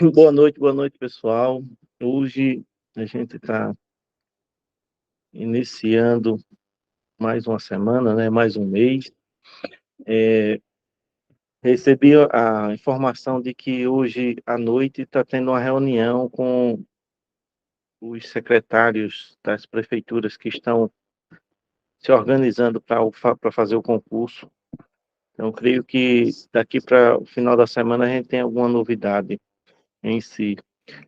Boa noite, pessoal. Hoje a gente está iniciando mais uma semana, né? Mais um mês. Recebi a informação de que hoje à noite está tendo uma reunião com os secretários das prefeituras que estão se organizando para fazer o concurso. Então, creio que daqui para o final da semana a gente tem alguma novidade em si.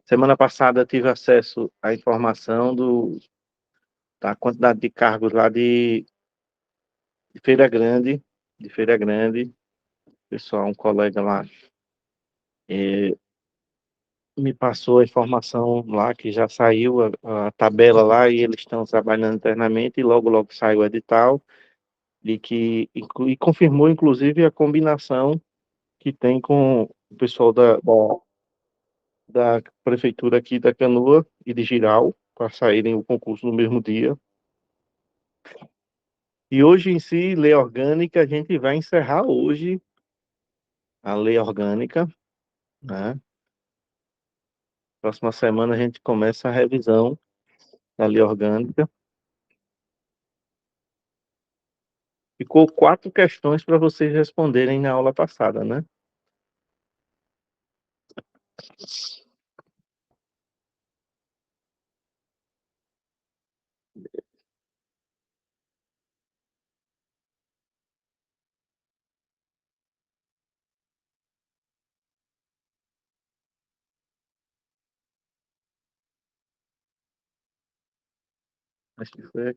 Semana passada eu tive acesso à informação da quantidade de cargos lá de Feira Grande, de Feira Grande, pessoal, um colega lá, eh, me passou a informação lá que já saiu a tabela lá e eles estão trabalhando internamente e logo sai o edital e que e confirmou inclusive a combinação que tem com o pessoal da prefeitura aqui da Canoa e de Giral para saírem o concurso no mesmo dia. E hoje em si, lei orgânica, a gente vai encerrar hoje a lei orgânica, né? Próxima semana a gente começa a revisão da lei orgânica. Ficou 4 questões para vocês responderem na aula passada, né? Acho que foi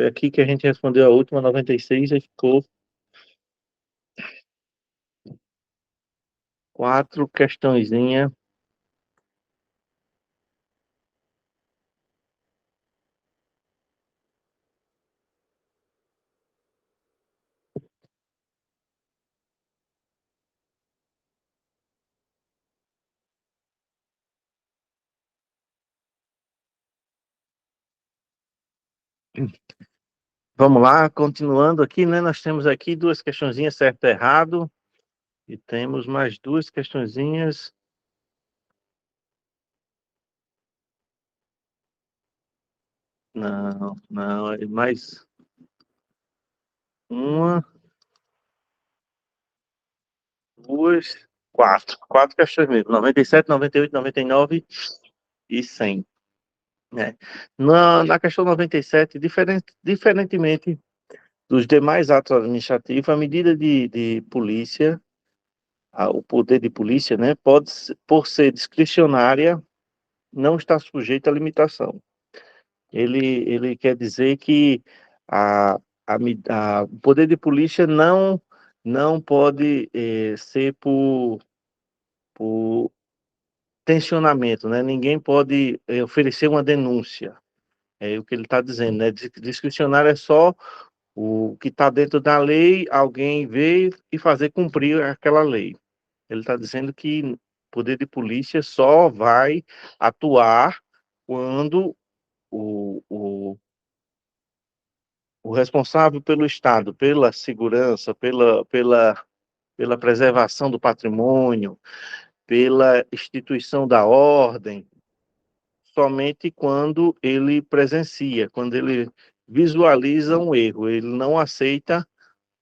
aqui que a gente respondeu a última 96 e ficou 4 questõezinha. Vamos lá, continuando aqui, né? Nós temos aqui 2 questõezinhas certo e errado e temos mais 2 questõezinhas. Não, é mais uma, duas, quatro. 4 questões mesmo. 97, 98, 99 e 100. Né? Na questão 97, diferentemente dos demais atos administrativos, a medida de polícia, o poder de polícia, né, por ser discricionária, não está sujeito à limitação. Ele quer dizer que o poder de polícia não pode ser por tensionamento, né? Ninguém pode oferecer uma denúncia. É o que ele está dizendo, né? Discricionário é só o que está dentro da lei, alguém ver e fazer cumprir aquela lei. Ele está dizendo que o poder de polícia só vai atuar quando o responsável pelo Estado, pela segurança, pela preservação do patrimônio, pela instituição da ordem, somente quando ele presencia, quando ele visualiza um erro, ele não aceita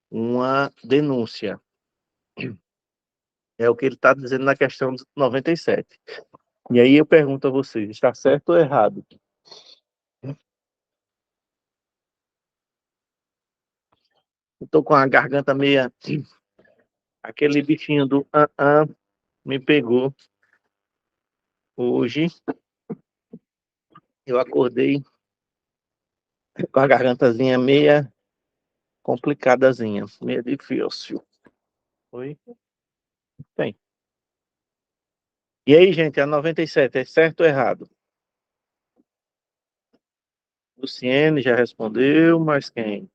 uma denúncia. É o que ele está dizendo na questão 97. E aí eu pergunto a vocês, está certo ou errado? Estou com a garganta meia... Aquele bichinho do me pegou hoje. Eu acordei com a gargantazinha meia complicadazinha, meia difícil. Oi? Bem. E aí, gente, a 97 é certo ou errado? Luciene já respondeu, mas quem?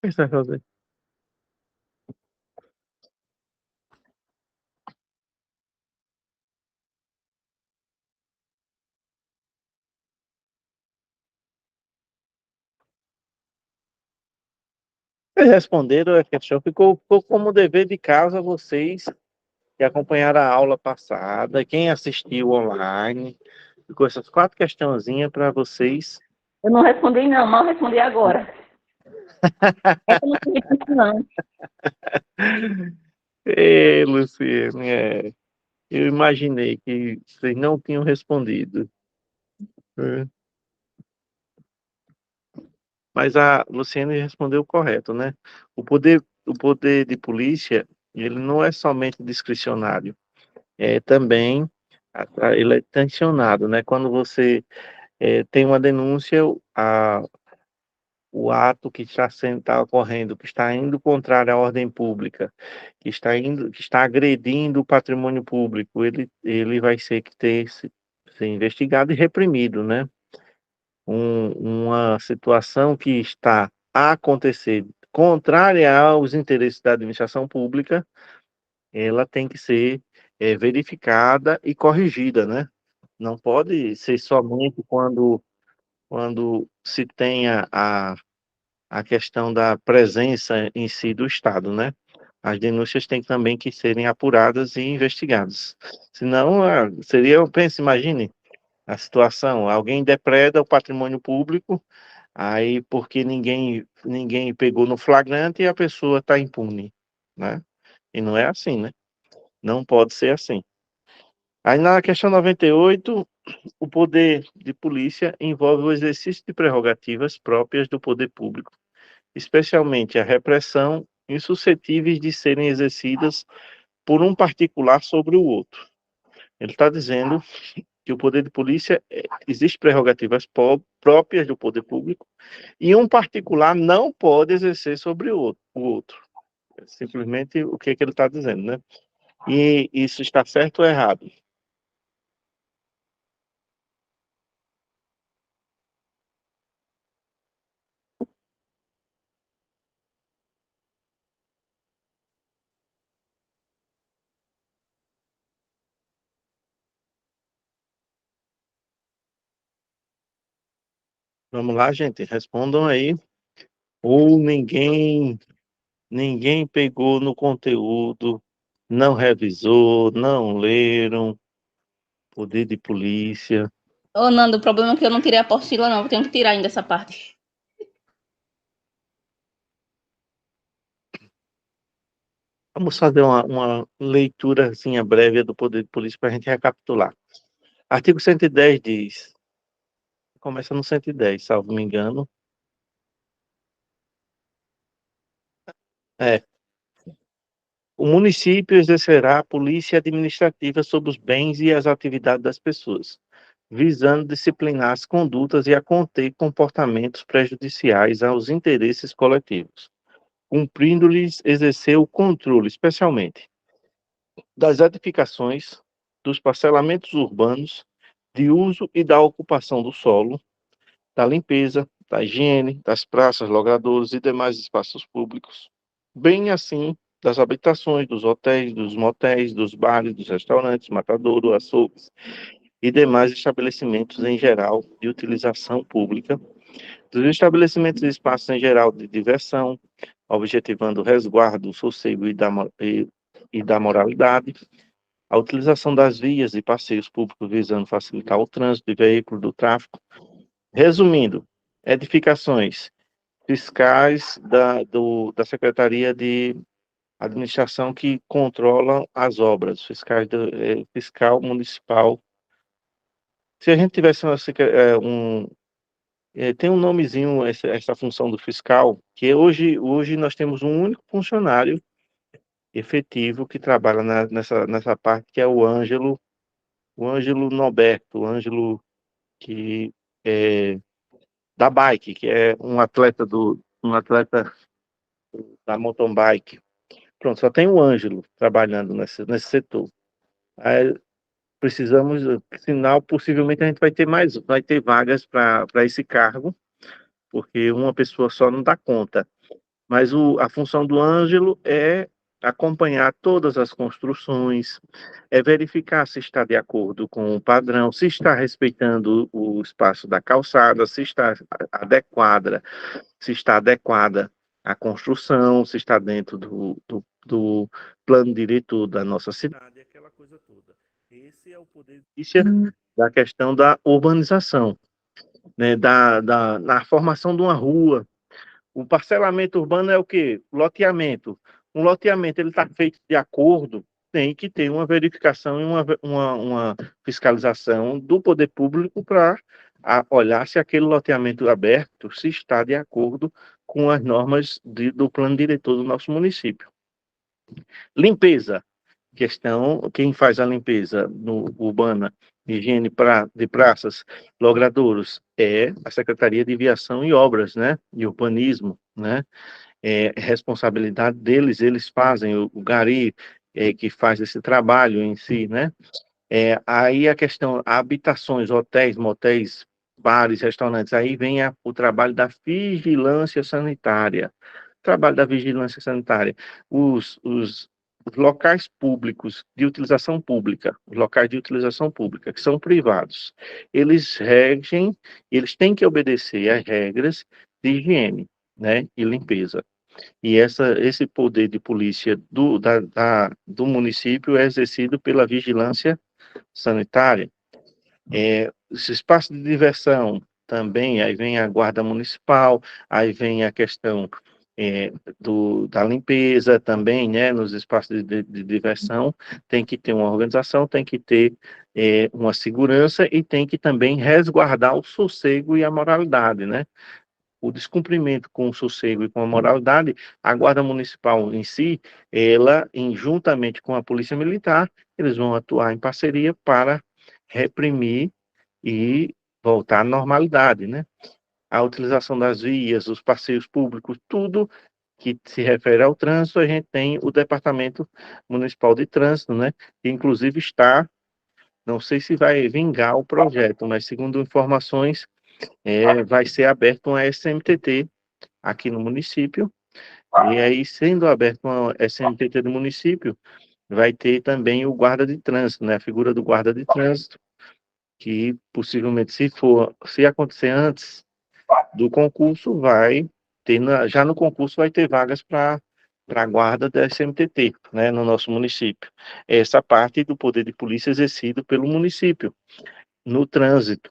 Quem vai fazer? Eles responderam a questão, ficou como dever de casa vocês que acompanharam a aula passada, quem assistiu online, ficou essas 4 questãozinhas para vocês. Eu não respondi, não, mal respondi agora. É que eu não tive tempo, não. Ei, Luciano, eu imaginei que vocês não tinham respondido. É. Mas a Luciane respondeu correto, né? O poder de polícia, ele não é somente discricionário, é também ele é tensionado, né? Quando você tem uma denúncia, o ato que está ocorrendo, que está indo contrário à ordem pública, que está agredindo o patrimônio público, ele vai ser investigado e reprimido, né? Uma situação que está a acontecer contrária aos interesses da administração pública, ela tem que ser verificada e corrigida, né? Não pode ser somente quando se tenha a questão da presença em si do Estado, né? As denúncias têm também que serem apuradas e investigadas. Senão, seria, pense, imagine a situação, alguém depreda o patrimônio público, aí porque ninguém pegou no flagrante e a pessoa está impune, né? E não é assim, né? Não pode ser assim. Aí na questão 98, o poder de polícia envolve o exercício de prerrogativas próprias do poder público, especialmente a repressão, insuscetíveis de serem exercidas por um particular sobre o outro. Ele está dizendo que o poder de polícia, existe prerrogativas próprias do poder público e um particular não pode exercer sobre o outro. É simplesmente o que ele está dizendo, né? E isso está certo ou errado? Vamos lá, gente, respondam aí. Ou ninguém pegou no conteúdo, não revisou, não leram, poder de polícia. Ô, Nando, o problema é que eu não tirei a apostila, não. Eu tenho que tirar ainda essa parte. Vamos fazer uma leiturazinha breve do poder de polícia para a gente recapitular. Artigo 110 diz, começa no 110, salvo me engano. É, o município exercerá a polícia administrativa sobre os bens e as atividades das pessoas, visando disciplinar as condutas e a conter comportamentos prejudiciais aos interesses coletivos, cumprindo-lhes exercer o controle, especialmente, das edificações, dos parcelamentos urbanos, de uso e da ocupação do solo, da limpeza, da higiene, das praças, logradouros e demais espaços públicos, bem assim das habitações, dos hotéis, dos motéis, dos bares, dos restaurantes, matadouros, açougues e demais estabelecimentos em geral de utilização pública, dos estabelecimentos e espaços em geral de diversão, objetivando o resguardo, o sossego e da moralidade, a utilização das vias e passeios públicos visando facilitar o trânsito de veículos do tráfego. Resumindo, edificações fiscais da Secretaria de Administração que controlam as obras, fiscal municipal. Se a gente tivesse tem um nomezinho essa função do fiscal, que hoje nós temos um único funcionário efetivo que trabalha nessa parte, que é o Ângelo Norberto, o Ângelo que é da bike, que é um atleta da mountain bike. Pronto, só tem o Ângelo trabalhando nesse setor. Aí precisamos, sinal, possivelmente a gente vai ter vagas para esse cargo, porque uma pessoa só não dá conta. Mas a função do Ângelo é acompanhar todas as construções, é verificar se está de acordo com o padrão, se está respeitando o espaço da calçada, se está adequada a construção, se está dentro do plano diretor da nossa cidade, aquela coisa toda. Esse é o poder de polícia da questão da urbanização, né, na formação de uma rua. O parcelamento urbano é o quê? Loteamento. Um loteamento ele está feito de acordo, tem que ter uma verificação e uma fiscalização do poder público para olhar se aquele loteamento aberto se está de acordo com as normas do plano diretor do nosso município. Limpeza. Quem faz a limpeza urbana, higiene de praças, logradouros, é a Secretaria de Viação e Obras, né? E Urbanismo, né? É responsabilidade deles, eles fazem, o Gari que faz esse trabalho em si, né? Aí a questão, habitações, hotéis, motéis, bares, restaurantes, aí vem o trabalho da vigilância sanitária. Trabalho da vigilância sanitária. Os locais públicos de utilização pública, os locais de utilização pública, que são privados, eles têm que obedecer às regras de higiene, né, e limpeza. E esse poder de polícia do município é exercido pela vigilância sanitária. Esse espaço de diversão também, aí vem a guarda municipal, aí vem a questão da limpeza também, né, nos espaços de diversão, tem que ter uma organização, tem que ter uma segurança e tem que também resguardar o sossego e a moralidade, né? O descumprimento com o sossego e com a moralidade, a Guarda Municipal em si, juntamente com a Polícia Militar, eles vão atuar em parceria para reprimir e voltar à normalidade, né? A utilização das vias, os passeios públicos, tudo que se refere ao trânsito, a gente tem o Departamento Municipal de Trânsito, né? Que inclusive não sei se vai vingar o projeto, mas segundo informações, vai ser aberto uma SMTT aqui no município, e aí, sendo aberto uma SMTT do município, vai ter também o guarda de trânsito, né? A figura do guarda de trânsito, que possivelmente, se acontecer antes do concurso, já no concurso vai ter vagas para a guarda da SMTT, né, no nosso município. Essa parte do poder de polícia exercido pelo município no trânsito.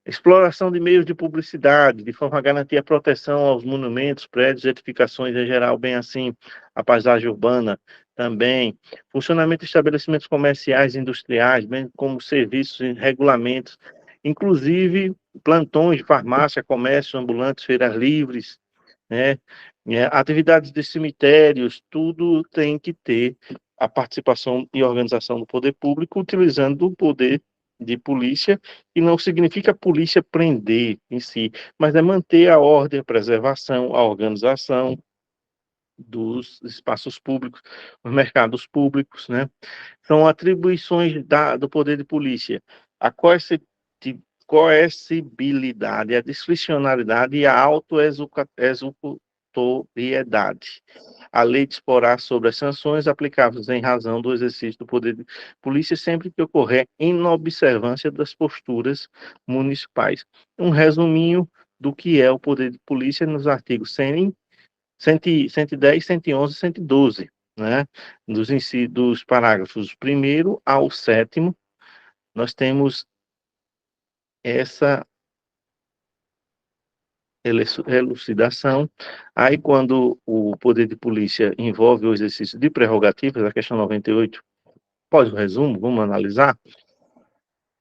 Exploração de meios de publicidade, de forma a garantir a proteção aos monumentos, prédios, edificações em geral, bem assim, a paisagem urbana também. Funcionamento de estabelecimentos comerciais e industriais, bem como serviços e regulamentos, inclusive plantões de farmácia, comércio, ambulantes, feiras livres, né? Atividades de cemitérios, tudo tem que ter a participação e organização do poder público, utilizando o poder de polícia, e não significa a polícia prender em si, mas é manter a ordem, a preservação, a organização dos espaços públicos, os mercados públicos, né? São atribuições do poder de polícia. A coercibilidade, a discricionariedade e a autoexecutoriedade. A lei disporá sobre as sanções aplicáveis em razão do exercício do poder de polícia sempre que ocorrer inobservância das posturas municipais. Um resuminho do que é o poder de polícia nos artigos 110, 111 e 112, né? Dos parágrafos 1º ao 7º, nós temos essa elucidação. Aí, quando o poder de polícia envolve o exercício de prerrogativas, a questão 98, após o resumo, vamos analisar,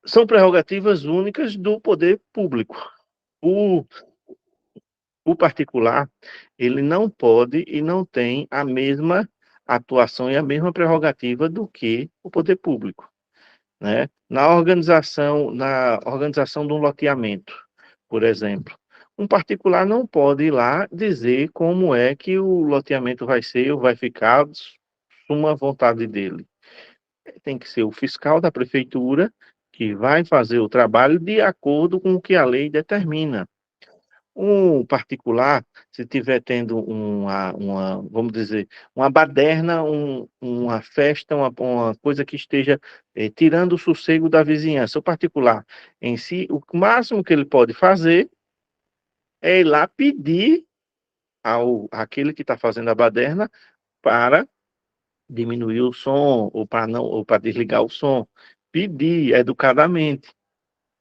são prerrogativas únicas do poder público. O particular, ele não pode e não tem a mesma atuação e a mesma prerrogativa do que o poder público, né? Na organização de um loteamento, por exemplo, um particular não pode ir lá dizer como é que o loteamento vai ser ou vai ficar, suma vontade dele. Tem que ser o fiscal da prefeitura que vai fazer o trabalho de acordo com o que a lei determina. Um particular, se estiver tendo vamos dizer, uma baderna, uma festa, uma coisa que esteja tirando o sossego da vizinhança, o particular em si, o máximo que ele pode fazer é ir lá pedir àquele que está fazendo a baderna para diminuir o som ou para não ou para desligar o som, pedir educadamente,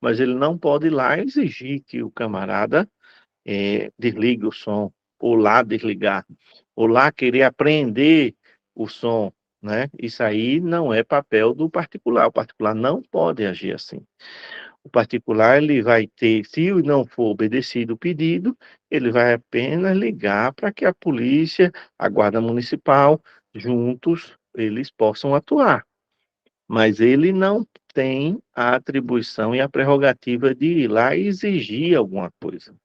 mas ele não pode ir lá exigir que o camarada desligue o som, ou lá desligar, ou lá querer apreender o som, né? Isso aí não é papel do particular. O particular não pode agir assim. O particular, ele vai ter, se não for obedecido o pedido, ele vai apenas ligar para que a polícia, a guarda municipal, juntos, eles possam atuar. Mas ele não tem a atribuição e a prerrogativa de ir lá e exigir alguma coisa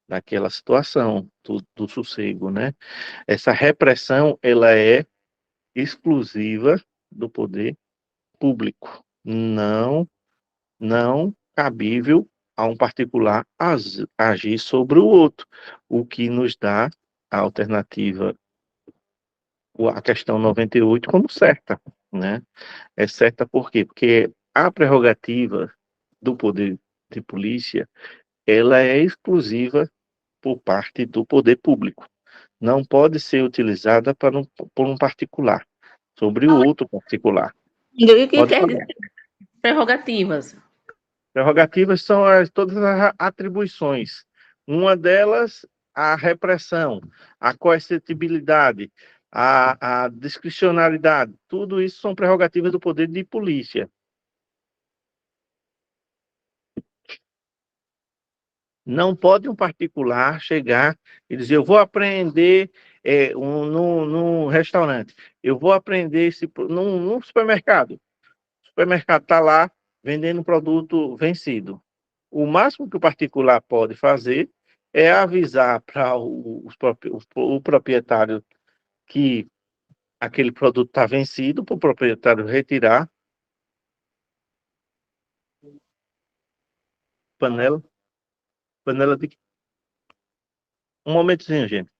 daquela situação do sossego, né? Essa repressão, ela é exclusiva do poder público, não cabível a um particular agir sobre o outro, o que nos dá a alternativa, a questão 98 como certa, né? É certa por quê? Porque a prerrogativa do poder de polícia, ela é exclusiva por parte do poder público. Não pode ser utilizada por um particular, sobre o outro particular. E o que Pode quer falar. dizer prerrogativas? Prerrogativas são todas as atribuições. Uma delas, a repressão, a coercitibilidade, a discricionariedade. Tudo isso são prerrogativas do poder de polícia. Não pode um particular chegar e dizer, eu vou apreender num restaurante, eu vou aprender num supermercado. O supermercado está lá vendendo produto vencido. O máximo que o particular pode fazer é avisar para o proprietário que aquele produto está vencido, para o proprietário retirar panela, panela de... Um momentozinho, gente.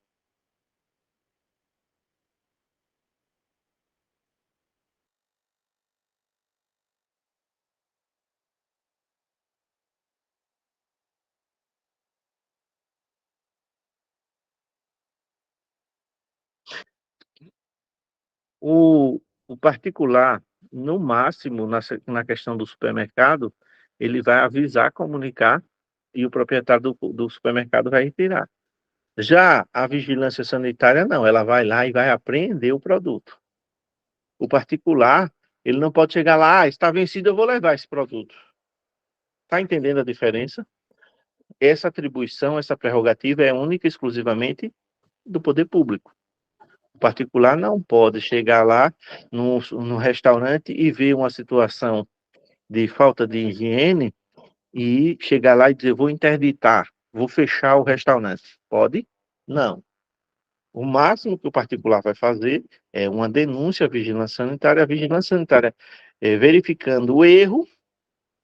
O particular, no máximo, na questão do supermercado, ele vai avisar, comunicar, e o proprietário do supermercado vai retirar. Já a vigilância sanitária, não, ela vai lá e vai apreender o produto. O particular, ele não pode chegar lá, está vencido, eu vou levar esse produto. Está entendendo a diferença? Essa atribuição, essa prerrogativa é única e exclusivamente do poder público. O particular não pode chegar lá no restaurante e ver uma situação de falta de higiene e chegar lá e dizer, vou interditar, vou fechar o restaurante. Pode? Não. O máximo que o particular vai fazer é uma denúncia à vigilância sanitária, a vigilância sanitária verificando o erro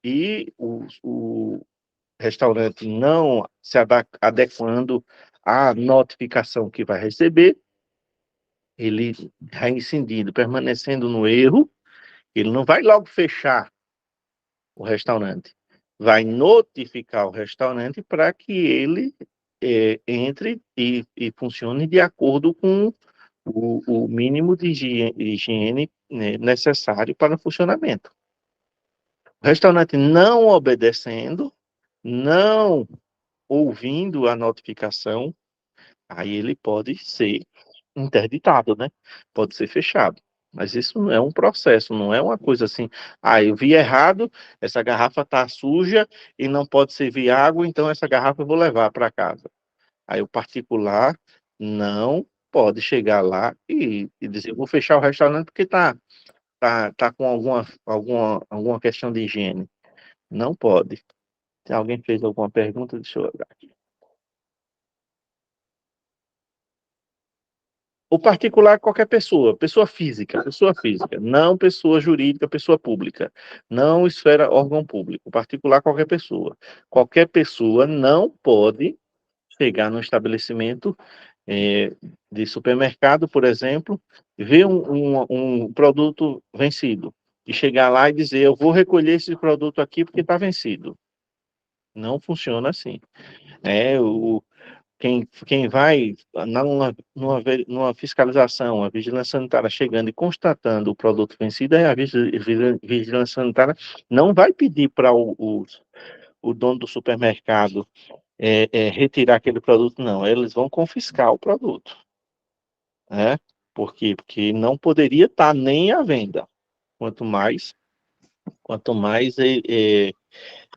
e o restaurante não se adequando à notificação que vai receber, ele reincindindo, permanecendo no erro, ele não vai logo fechar o restaurante, vai notificar o restaurante para que ele entre e funcione de acordo com o mínimo de higiene, né, necessário para o funcionamento. O restaurante não obedecendo, não ouvindo a notificação, aí ele pode ser interditado, né? Pode ser fechado. Mas isso não é um processo, não é uma coisa assim, eu vi errado, essa garrafa está suja e não pode servir água, então essa garrafa eu vou levar para casa. Aí o particular não pode chegar lá e dizer, vou fechar o restaurante porque tá com alguma questão de higiene. Não pode. Se alguém fez alguma pergunta, deixa eu olhar. O particular é qualquer pessoa, pessoa física, não pessoa jurídica, pessoa pública, não esfera órgão público, particular é qualquer pessoa. Qualquer pessoa não pode chegar no estabelecimento de supermercado, por exemplo, ver um produto vencido e chegar lá e dizer, eu vou recolher esse produto aqui porque está vencido. Não funciona assim. É, quem vai numa fiscalização, a vigilância sanitária chegando e constatando o produto vencido, aí a vigilância sanitária não vai pedir para o dono do supermercado retirar aquele produto, não. Eles vão confiscar o produto, né? Por quê? Porque não poderia estar nem à venda. Quanto mais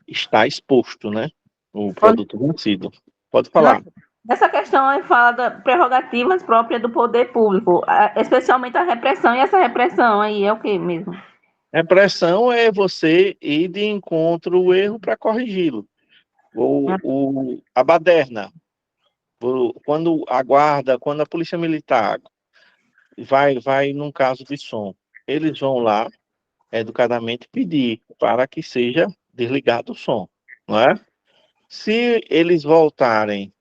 está exposto, né? O produto vencido. Pode Não, falar. essa questão aí fala das prerrogativas próprias do poder público, especialmente a repressão, e essa repressão aí é o que mesmo? Repressão é você ir de encontro ao erro para corrigi-lo. A baderna, quando a guarda, quando a polícia militar vai num caso de som, eles vão lá educadamente pedir para que seja desligado o som, não é? Se eles voltarem,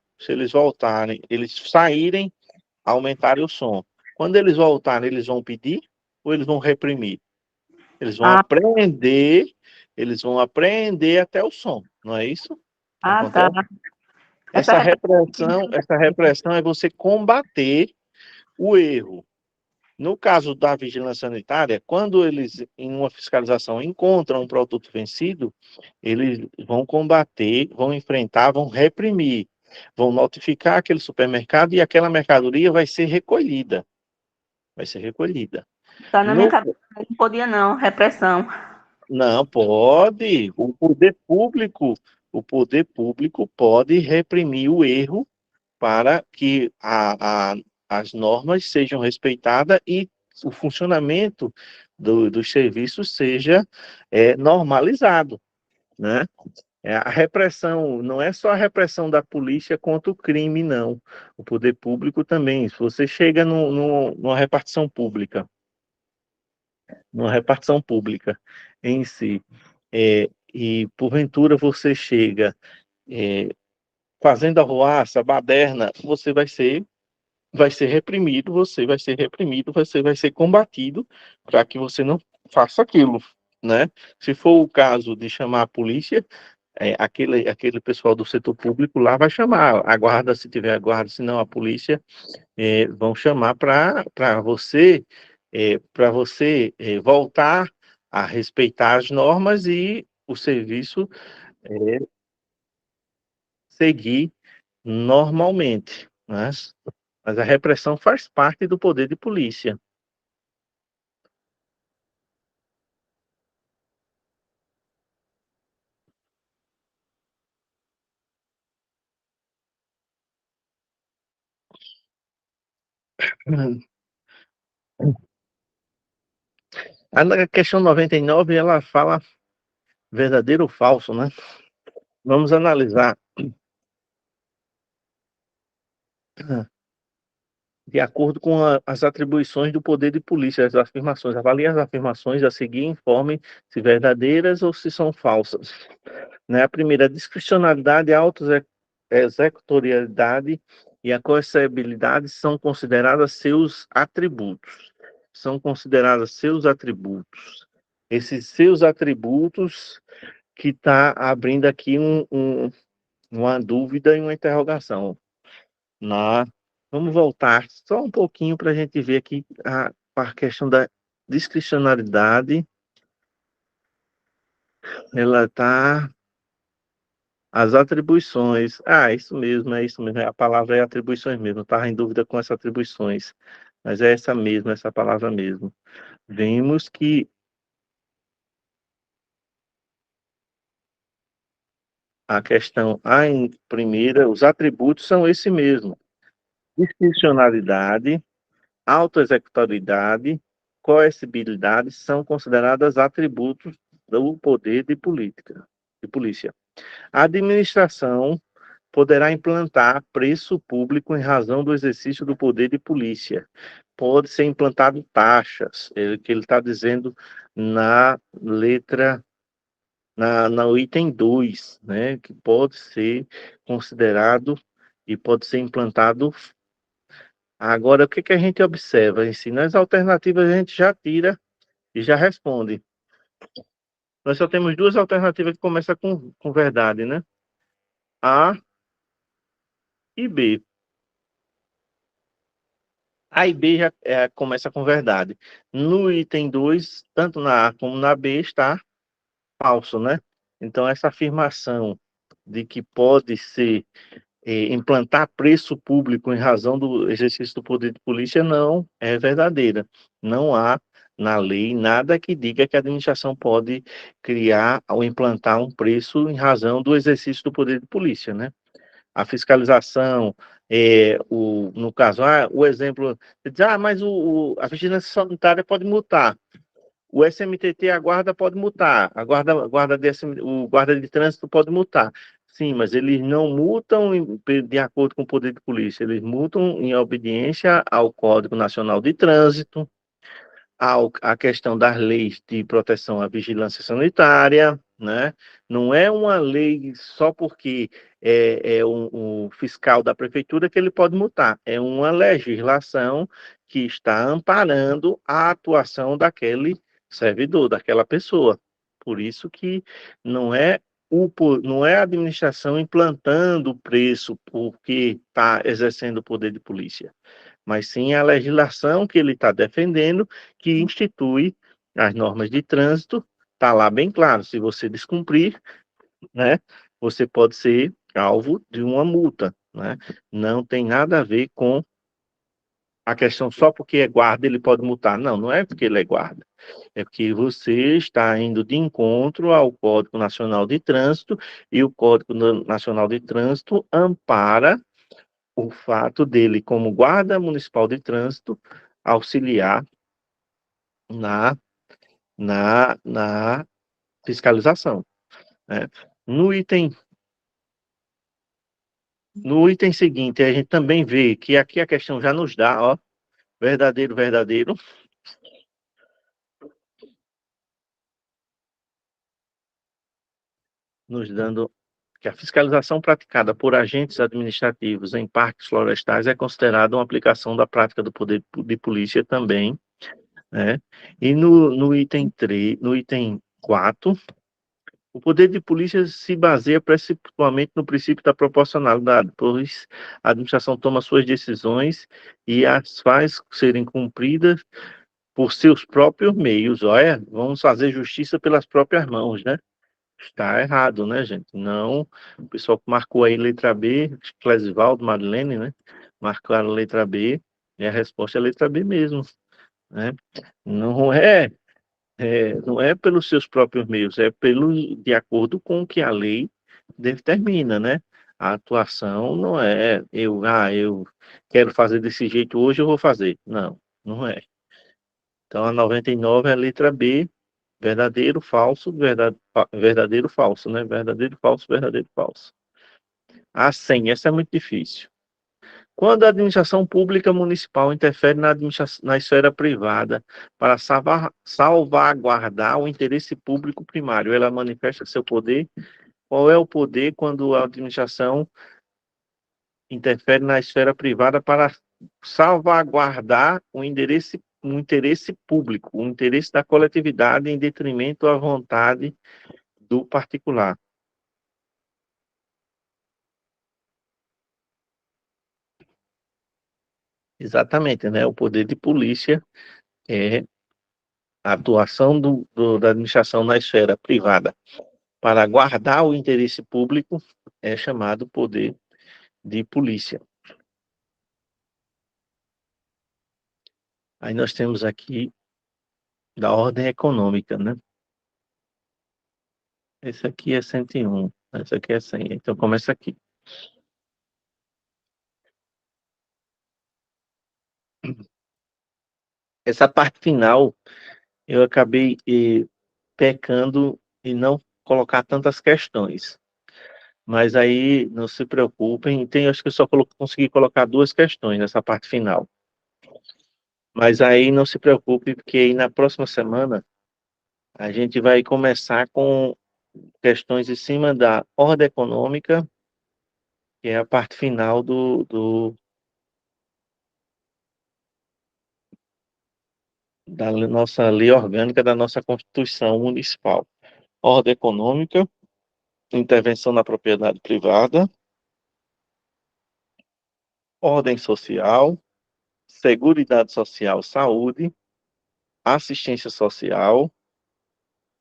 eles saírem, aumentarem o som. Quando eles voltarem, eles vão pedir ou eles vão reprimir? Eles vão Ah, aprender, eles vão aprender até o som, não é isso que tá. acontece? Essa Essa repressão é você combater o erro. No caso da vigilância sanitária, quando eles, em uma fiscalização, encontram um produto vencido, eles vão combater, vão enfrentar, vão reprimir, vão notificar aquele supermercado e aquela mercadoria vai ser recolhida. Vai ser recolhida. tá na minha No, cabeça, não podia não, repressão. não pode. O poder público pode reprimir o erro para que as normas sejam respeitadas e o funcionamento dos serviços seja normalizado, né? A repressão não é só a repressão da polícia contra o crime, não. O poder público também. Se você chega numa repartição pública em si, e porventura você chega fazendo arruaça, baderna, você vai ser reprimido, você vai ser combatido para que você não faça aquilo, né? Se for o caso de chamar a polícia, aquele pessoal do setor público lá vai chamar a guarda, se tiver a guarda, se não a polícia, vão chamar para você voltar a respeitar as normas e o serviço seguir normalmente, né? Mas a repressão faz parte do poder de polícia. A questão 99, ela fala verdadeiro ou falso, né? Vamos analisar de acordo com as atribuições do poder de polícia, as afirmações. Avalie as afirmações a seguir e informe se verdadeiras ou se são falsas. Né? A primeira, a discricionalidade, a auto-executorialidade e a coercibilidade são consideradas seus atributos. São consideradas seus atributos. Esses seus atributos que está abrindo aqui uma dúvida e uma interrogação. Na, vamos voltar só um pouquinho para a gente ver aqui a questão da discricionalidade. Ela está. As atribuições. Isso mesmo, é isso mesmo. A palavra é atribuições mesmo. Eu estava em dúvida com essas atribuições. Mas é essa mesmo, essa palavra mesmo. Vemos que a questão, primeira, os atributos são esse mesmo. Discricionalidade, autoexecutoriedade, coercibilidade são consideradas atributos do poder de polícia. A administração poderá implantar preço público em razão do exercício do poder de polícia. Pode ser implantado taxas, que ele está dizendo na letra, no item 2, né, que pode ser considerado e pode ser implantado. Agora, o que a gente observa? Nas alternativas a gente já tira e já responde. Nós só temos duas alternativas que começam com verdade, né? A e B. A e B já começa com verdade. No item 2, tanto na A como na B, está falso, né? Então, essa afirmação de que pode ser implantar preço público em razão do exercício do poder de polícia não é verdadeira. Não há na lei nada que diga que a administração pode criar ou implantar um preço em razão do exercício do poder de polícia, né? A fiscalização, no caso, o exemplo, diz, mas a vigilância sanitária pode multar. O SMTT, a guarda pode multar, o guarda de trânsito pode multar. Sim, mas eles não multam de acordo com o poder de polícia, eles multam em obediência ao Código Nacional de Trânsito, a questão das leis de proteção à vigilância sanitária, né? Não é uma lei só porque é um fiscal da prefeitura que ele pode multar, é uma legislação que está amparando a atuação daquele servidor, daquela pessoa. Por isso que não é não é a administração implantando o preço porque está exercendo o poder de polícia, mas sim a legislação que ele está defendendo, que institui as normas de trânsito, está lá bem claro, se você descumprir, né, você pode ser alvo de uma multa, né? Não tem nada a ver com a questão só porque é guarda ele pode multar. Não, não é porque ele é guarda. É porque você está indo de encontro ao Código Nacional de Trânsito e o Código Nacional de Trânsito ampara o fato dele, como guarda municipal de trânsito, auxiliar na, na fiscalização, né? No item, no item seguinte, a gente também vê que aqui a questão já nos dá, ó, verdadeiro, verdadeiro, nos dando que a fiscalização praticada por agentes administrativos em parques florestais é considerada uma aplicação da prática do poder de polícia também, né? E no item 3, no item 4, o poder de polícia se baseia principalmente no princípio da proporcionalidade, pois a administração toma suas decisões e as faz serem cumpridas por seus próprios meios. Olha, vamos fazer justiça pelas próprias mãos, né? Está errado, né, gente? Não, o pessoal que marcou aí letra B, acho que Clesivaldo, Marilene, né? Marcaram letra B, e a resposta é letra B mesmo, né? Não é não é pelos seus próprios meios, é de acordo com o que a lei determina, né? A atuação não é eu quero fazer desse jeito hoje, eu vou fazer. Não, não é. Então a 99 é a letra B, verdadeiro, falso, verdadeiro, falso, né? Verdadeiro, falso, verdadeiro, falso. A 100, essa é muito difícil. Quando a administração pública municipal interfere na esfera privada para salvaguardar o interesse público primário, ela manifesta seu poder. Qual é o poder quando a administração interfere na esfera privada para salvaguardar o interesse público, o interesse da coletividade em detrimento à vontade do particular? Exatamente, né? O poder de polícia é a atuação da administração na esfera privada para guardar o interesse público é chamado poder de polícia. Aí nós temos aqui da ordem econômica, né? Esse aqui é 101, esse aqui é 100. Então começa aqui. Essa parte final eu acabei pecando e não colocar tantas questões. Mas aí não se preocupem, acho que eu só consegui colocar duas questões nessa parte final. Mas aí não se preocupe, porque aí na próxima semana a gente vai começar com questões em cima da ordem econômica, que é a parte final da nossa lei orgânica, da nossa Constituição Municipal. Ordem econômica, intervenção na propriedade privada, ordem social, seguridade social, saúde, assistência social,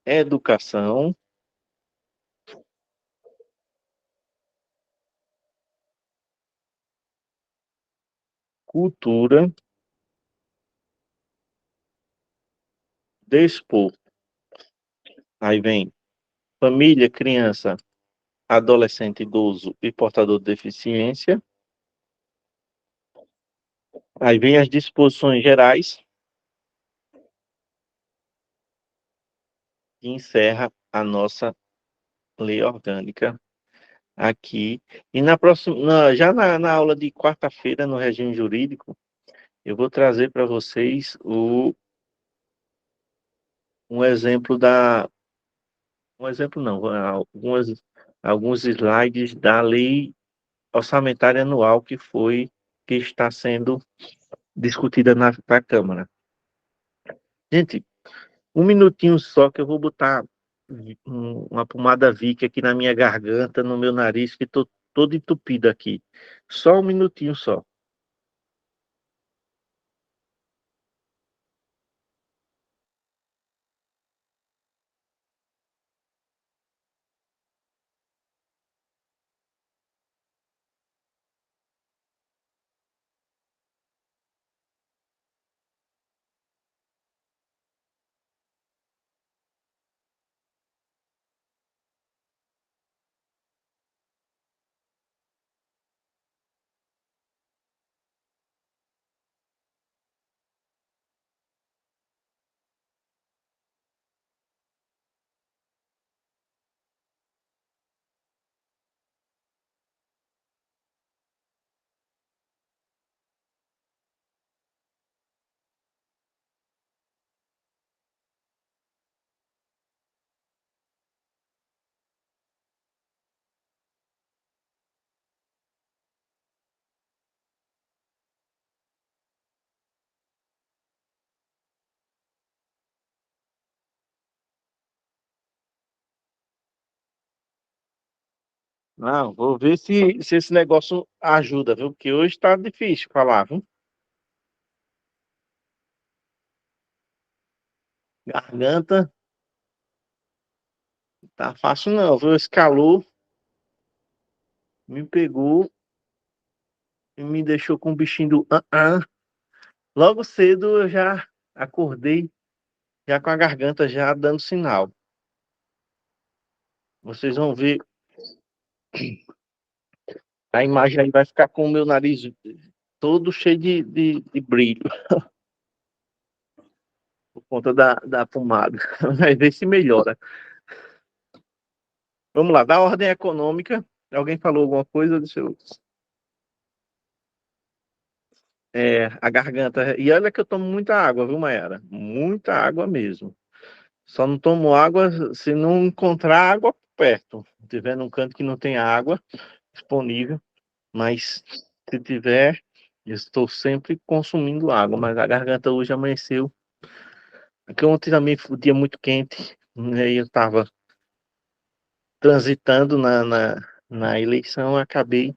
educação, cultura, desporto. Aí vem família, criança, adolescente, idoso e portador de deficiência. Aí vem as disposições gerais e encerra a nossa lei orgânica aqui. E na próxima, já na aula de quarta-feira, no regime jurídico, eu vou trazer para vocês um exemplo um exemplo não, alguns slides da lei orçamentária anual que está sendo discutida na Câmara. Gente, um minutinho só que eu vou botar uma pomada Vick aqui na minha garganta, no meu nariz, que estou todo entupido aqui. Só um minutinho só. Não, vou ver se esse negócio ajuda, viu? Porque hoje está difícil falar, viu? Garganta, tá fácil não, viu? Esse calor me pegou e me deixou com o bichinho do Logo cedo eu já acordei, já com a garganta já dando sinal. Vocês vão ver, a imagem aí vai ficar com o meu nariz todo cheio de brilho, por conta da pomada. Vai ver se melhora. Vamos lá, da ordem econômica. Alguém falou alguma coisa? Deixa eu... a garganta. E olha que eu tomo muita água, viu, Mayara? Muita água mesmo. Só não tomo água se não encontrar água perto. Se tiver num canto que não tem água disponível, mas se tiver, eu estou sempre consumindo água. Mas a garganta hoje amanheceu. Porque ontem também foi um dia muito quente, né? E eu estava transitando na eleição, eu acabei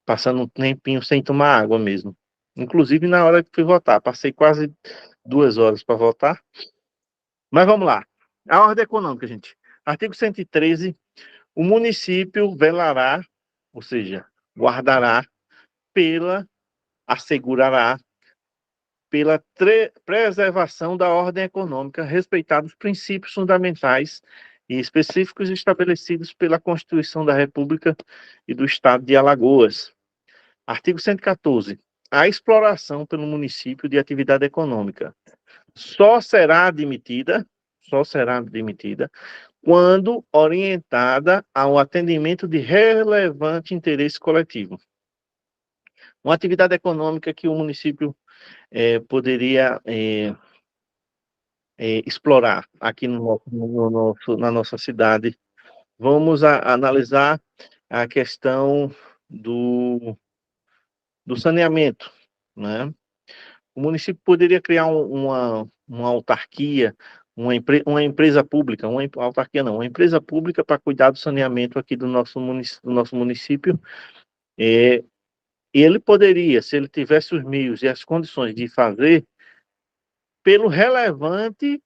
passando um tempinho sem tomar água mesmo. Inclusive na hora que fui votar, passei quase 2 horas para votar. Mas vamos lá. A ordem econômica, gente. Artigo 113. O município velará, ou seja, guardará assegurará pela preservação da ordem econômica, respeitados os princípios fundamentais e específicos estabelecidos pela Constituição da República e do Estado de Alagoas. Artigo 114. A exploração pelo município de atividade econômica só será admitida, só será admitida quando orientada ao atendimento de relevante interesse coletivo. Uma atividade econômica que o município poderia explorar aqui na nossa cidade. Vamos analisar a questão do saneamento, né? O município poderia criar uma autarquia, uma empresa pública, uma autarquia não, uma empresa pública para cuidar do saneamento aqui do nosso município, E ele poderia, se ele tivesse os meios e as condições de fazer, pelo relevante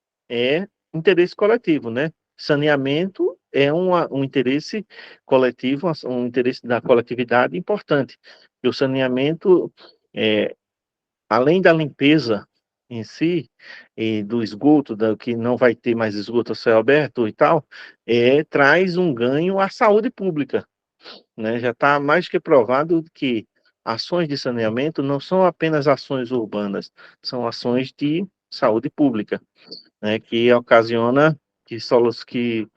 interesse coletivo, né? Saneamento é um interesse coletivo, um interesse da coletividade importante. E o saneamento, é, além da limpeza em si, e do esgoto, que não vai ter mais esgoto a céu aberto e tal, traz um ganho à saúde pública, né? Já está mais que provado que ações de saneamento não são apenas ações urbanas, são ações de saúde pública, né? Que ocasiona que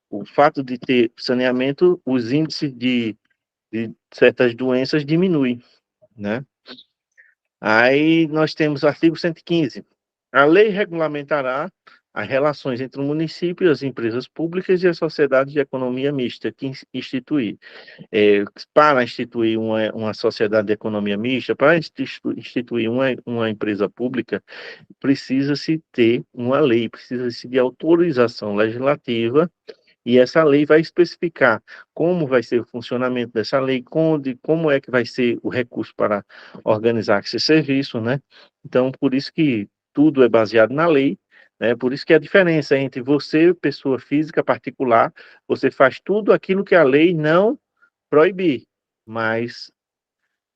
o fato de ter saneamento, os índices de certas doenças diminuem, né? Aí nós temos o artigo 115. A lei regulamentará as relações entre o município, as empresas públicas e a sociedade de economia mista que instituir. Para instituir uma sociedade de economia mista, para instituir uma empresa pública, precisa-se ter uma lei, precisa-se de autorização legislativa, e essa lei vai especificar como vai ser o funcionamento dessa lei, como é que vai ser o recurso para organizar esse serviço, né? Então, por isso que tudo é baseado na lei, né? Por isso que a diferença entre você, pessoa física particular, você faz tudo aquilo que a lei não proibir, mas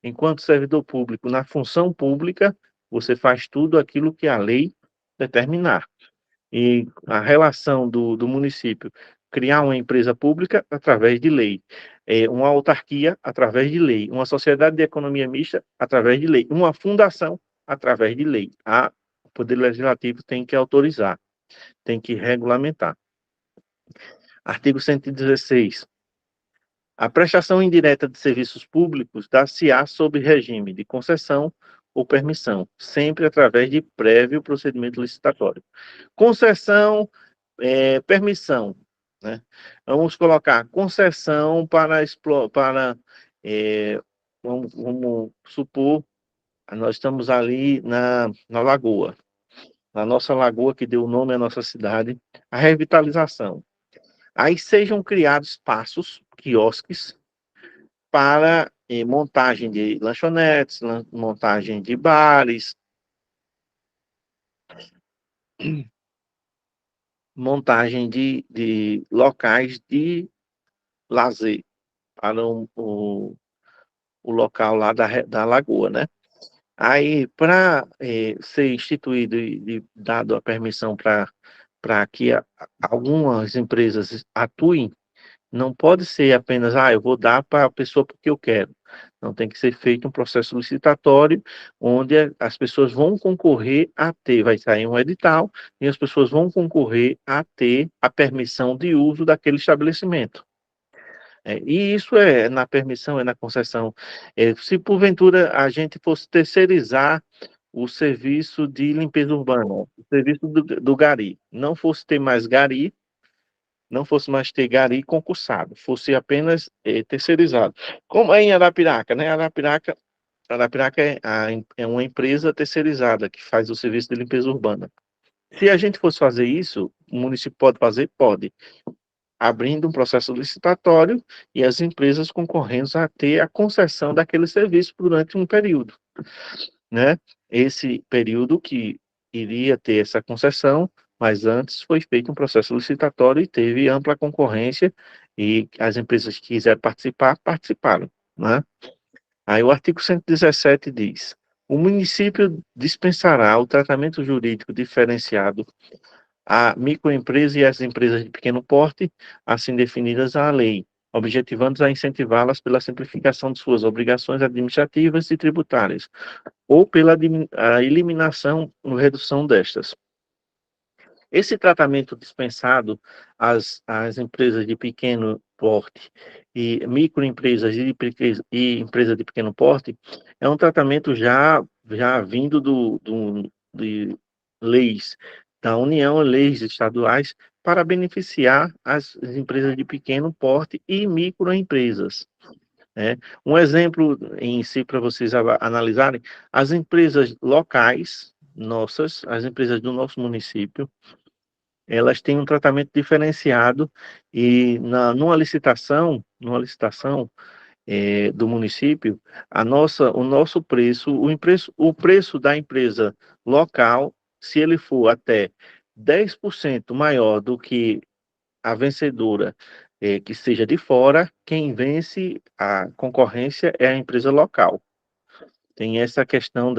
enquanto servidor público, na função pública, você faz tudo aquilo que a lei determinar. E a relação do município, criar uma empresa pública através de lei, uma autarquia através de lei, uma sociedade de economia mista através de lei, uma fundação através de lei. O Poder Legislativo tem que autorizar, tem que regulamentar. Artigo 116. A prestação indireta de serviços públicos dar-se-á sob regime de concessão ou permissão, sempre através de prévio procedimento licitatório. Concessão, permissão, né? Vamos colocar concessão vamos supor, nós estamos ali na lagoa, na nossa lagoa que deu o nome à nossa cidade, a revitalização. Aí sejam criados espaços, quiosques, para montagem de lanchonetes, montagem de bares, montagem de locais de lazer para o local lá da lagoa, né? Aí, para ser instituído e dado a permissão para que algumas empresas atuem, não pode ser apenas, eu vou dar para a pessoa porque eu quero. Não, tem que ser feito um processo licitatório, onde as pessoas vão concorrer a ter, vai sair um edital, e as pessoas vão concorrer a ter a permissão de uso daquele estabelecimento. E isso é na permissão, é na concessão. Se porventura a gente fosse terceirizar o serviço de limpeza urbana, o serviço do gari, não fosse ter mais gari, não fosse mais ter gari concursado, fosse apenas terceirizado. Como é em Arapiraca, né? Arapiraca é uma empresa terceirizada que faz o serviço de limpeza urbana. Se a gente fosse fazer isso, o município pode fazer? Pode, abrindo um processo licitatório e as empresas concorrendo a ter a concessão daquele serviço durante um período, né? Esse período que iria ter essa concessão, mas antes foi feito um processo licitatório e teve ampla concorrência e as empresas que quiseram participar, participaram, né? Aí o artigo 117 diz: o município dispensará o tratamento jurídico diferenciado a microempresas e as empresas de pequeno porte, assim definidas à lei, objetivando a incentivá-las pela simplificação de suas obrigações administrativas e tributárias, ou pela a eliminação ou redução destas. Esse tratamento dispensado às empresas de pequeno porte e microempresas e empresas de pequeno porte é um tratamento já vindo de leis da União, leis estaduais, para beneficiar as empresas de pequeno porte e microempresas, né? Um exemplo em si para vocês analisarem, as empresas locais nossas, as empresas do nosso município, elas têm um tratamento diferenciado e numa licitação, do município, o nosso preço, o preço da empresa local, se ele for até 10% maior do que a vencedora, que seja de fora, quem vence a concorrência é a empresa local. Tem essa questão,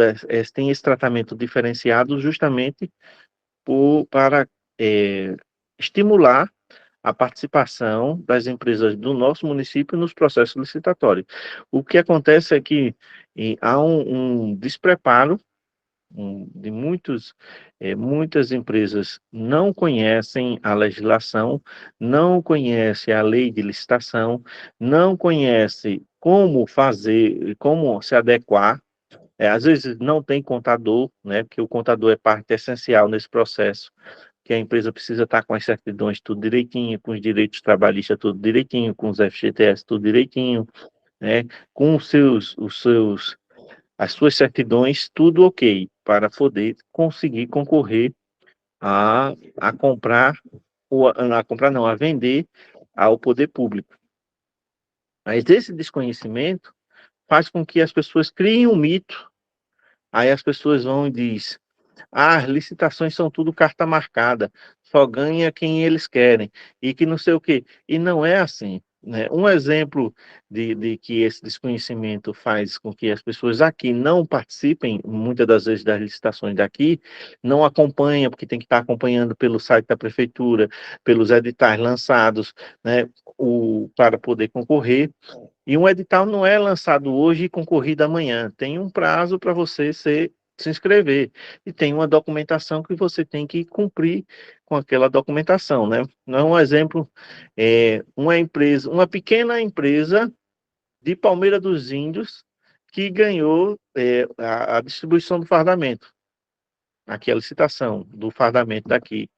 tem esse tratamento diferenciado justamente para estimular a participação das empresas do nosso município nos processos licitatórios. O que acontece é que há um despreparo de muitas empresas não conhecem a legislação, não conhecem a lei de licitação, não conhecem como fazer, como se adequar. Às vezes não tem contador, né? Porque o contador é parte essencial nesse processo, que a empresa precisa estar com as certidões tudo direitinho, com os direitos trabalhistas tudo direitinho, com os FGTS tudo direitinho, né? Com as suas certidões tudo ok, para poder conseguir concorrer a comprar, ou a comprar não, a vender ao poder público. Mas esse desconhecimento faz com que as pessoas criem um mito, aí as pessoas vão e dizem: as licitações são tudo carta marcada, só ganha quem eles querem, e que não sei o quê. E não é assim, né? Um exemplo de que esse desconhecimento faz com que as pessoas aqui não participem, muitas das vezes, das licitações daqui, não acompanham, porque tem que estar acompanhando pelo site da prefeitura, pelos editais lançados, né, para poder concorrer. E um edital não é lançado hoje e concorrido amanhã. Tem um prazo para você se inscrever. E tem uma documentação que você tem que cumprir com aquela documentação, né? Não é um exemplo, uma pequena empresa de Palmeira dos Índios que ganhou a distribuição do fardamento. Aqui a licitação do fardamento daqui.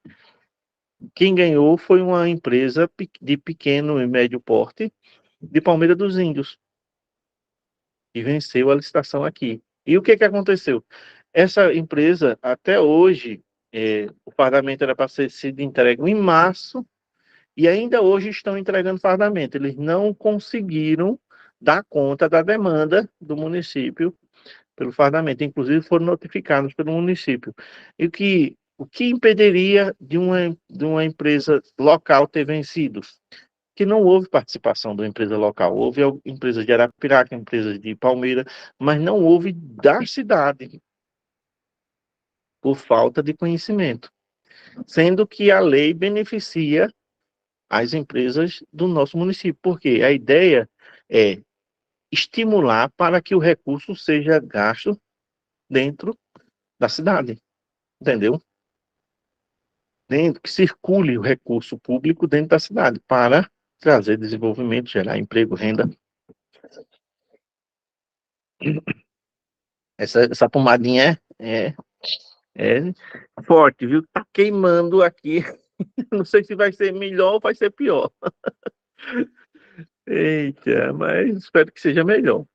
Quem ganhou foi uma empresa de pequeno e médio porte de Palmeira dos Índios, e venceu a licitação aqui. E o que aconteceu? Essa empresa, até hoje, o fardamento era para ser sido entregue em março, e ainda hoje estão entregando fardamento. Eles não conseguiram dar conta da demanda do município pelo fardamento. Inclusive, foram notificados pelo município. E o que impediria de uma empresa local ter vencido? Que não houve participação da empresa local. Houve empresas de Arapiraca, empresas de Palmeira, mas não houve da cidade, por falta de conhecimento. Sendo que a lei beneficia as empresas do nosso município, porque a ideia é estimular para que o recurso seja gasto dentro da cidade, entendeu? Que circule o recurso público dentro da cidade, para trazer desenvolvimento, gerar emprego, renda. Essa pomadinha é forte, viu? Tá queimando aqui. Não sei se vai ser melhor ou vai ser pior. Eita, mas espero que seja melhor.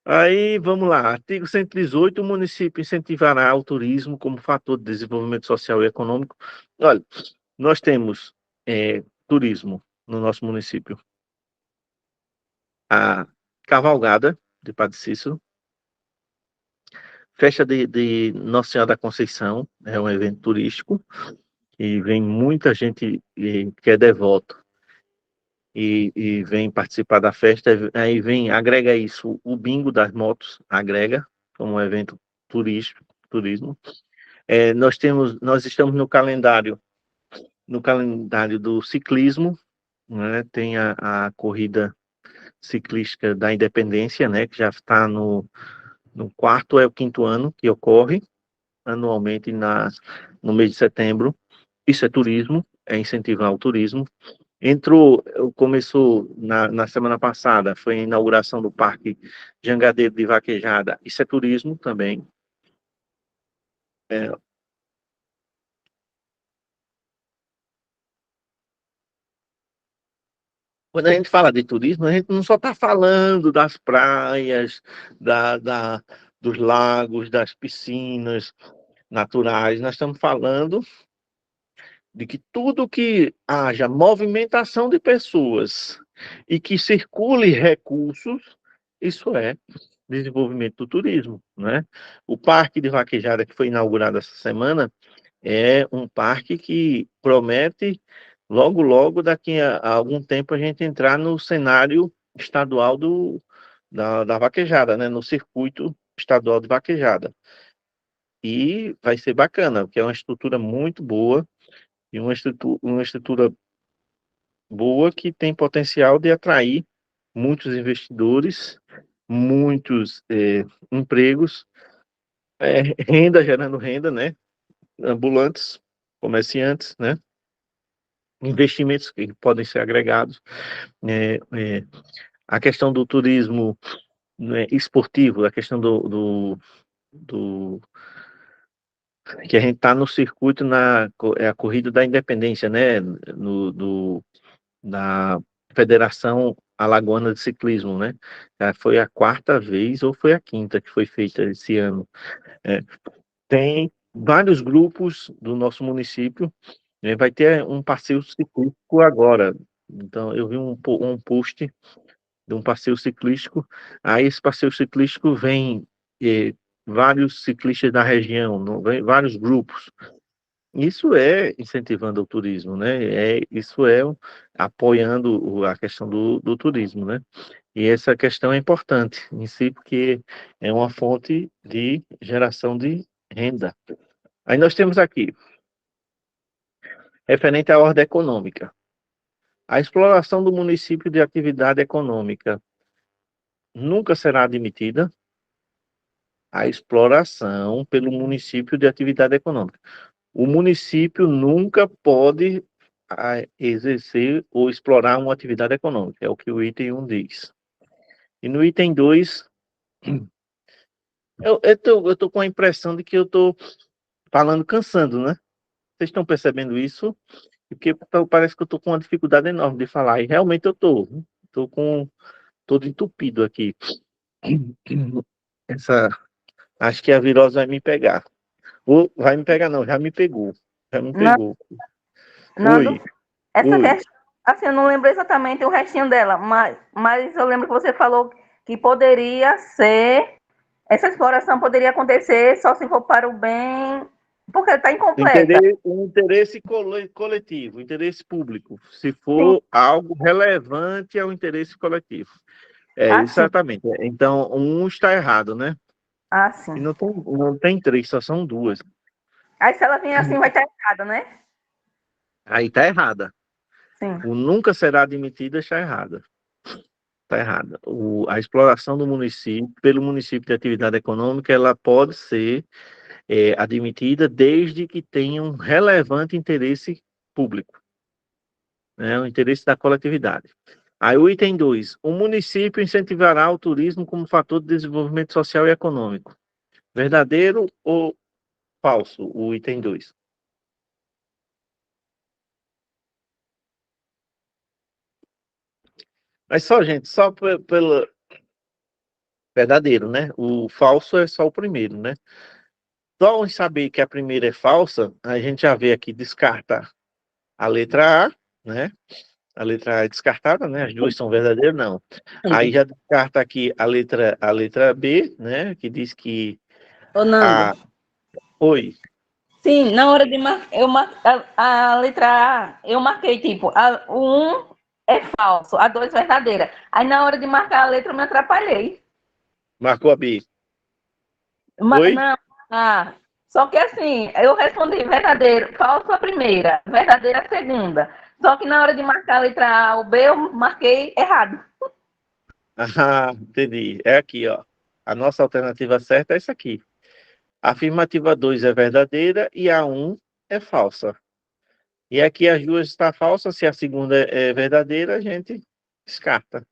Aí, vamos lá. Artigo 118, o município incentivará o turismo como fator de desenvolvimento social e econômico. Olha, nós temos turismo no nosso município. A cavalgada de Padre Cícero, festa de Nossa Senhora da Conceição, é um evento turístico, e vem muita gente que é devoto e vem participar da festa. Aí agrega isso, o bingo das motos, agrega como um evento turismo. Nós estamos no calendário do ciclismo, né? Tem a corrida ciclística da Independência, né? Que já está no quarto ou quinto ano que ocorre anualmente no mês de setembro. Isso é turismo, é incentivar o turismo. Começou na semana passada, foi a inauguração do Parque Jangadeiro de Vaquejada. Isso é turismo também. É, Quando a gente fala de turismo, a gente não só está falando das praias, dos lagos, das piscinas naturais. Nós estamos falando de que tudo que haja movimentação de pessoas e que circule recursos, isso é desenvolvimento do turismo, né? O Parque de Vaquejada, que foi inaugurado essa semana, é um parque que promete, logo, logo, daqui a algum tempo, a gente entrar no cenário estadual da vaquejada, né? No circuito estadual de vaquejada. E vai ser bacana, porque é uma estrutura muito boa, e uma estrutura boa que tem potencial de atrair muitos investidores, muitos empregos, renda, gerando renda, né? Ambulantes, comerciantes, né? Investimentos que podem ser agregados. É, é, a questão do turismo, né, esportivo, a questão do que a gente está no circuito é a corrida da independência, né? Da Federação Alagoana de Ciclismo, né? Foi a quarta vez ou foi a quinta que foi feita esse ano. É, tem vários grupos do nosso município, né? Vai ter um passeio ciclístico agora. Então, eu vi um post de um passeio ciclístico. Aí, esse passeio ciclístico vem vários ciclistas da região, vem vários grupos. Isso é incentivando o turismo, né? Isso é apoiando a questão do turismo, né? E essa questão é importante em si, porque é uma fonte de geração de renda. Aí nós temos aqui, referente à ordem econômica, a exploração do município de atividade econômica nunca será admitida, a exploração pelo município de atividade econômica. O município nunca pode exercer ou explorar uma atividade econômica, é o que o item 1 diz. E no item 2, eu tô com a impressão de que eu estou falando cansando, né? Vocês estão percebendo isso? Porque parece que eu estou com uma dificuldade enorme de falar, e realmente eu estou. Estou com todo entupido aqui. Essa, acho que a virose vai me pegar. Ou vai me pegar não, já me pegou. Já me pegou. Nando, Oi, essa oi. questão, assim, eu não lembro exatamente o restinho dela, mas eu lembro que você falou que poderia ser, essa exploração poderia acontecer só se for para o bem, porque está incompleta. Um interesse coletivo, interesse público, se Sim, for algo relevante ao interesse coletivo. É, assim, exatamente. Então, um está errado, né? E assim. não tem três, só são duas. Aí se ela vier assim, vai estar errada, né? Aí está errada. Sim. O nunca será admitida está errada. Está errada. A exploração do município, pelo município de atividade econômica, ela pode ser admitida desde que tenha um relevante interesse público, né? O interesse da coletividade. Aí o item 2, o município incentivará o turismo como fator de desenvolvimento social e econômico. Verdadeiro ou falso, o item 2? Mas só, gente, só pelo verdadeiro, né? O falso é só o primeiro, né? Só em saber que a primeira é falsa, a gente já vê aqui, descarta a letra A, né? A letra A é descartada, né? As duas são verdadeiras, não. Aí já descarta aqui a letra B, né? Que diz que Ô, Nando. a... Oi, Sim, na hora de a letra A, eu marquei tipo, o 1 é falso, a 2 verdadeira. Aí na hora de marcar a letra eu me atrapalhei. marcou a B. Oi? Não, só que assim, eu respondi verdadeiro, falso a primeira, verdadeira a segunda. Só que na hora de marcar a letra A ou B, eu marquei errado. Ah, entendi. É aqui, ó. A nossa alternativa certa é essa aqui. A afirmativa 2 é verdadeira e a um é falsa. E aqui as duas está falsa, se a segunda é verdadeira, a gente descarta.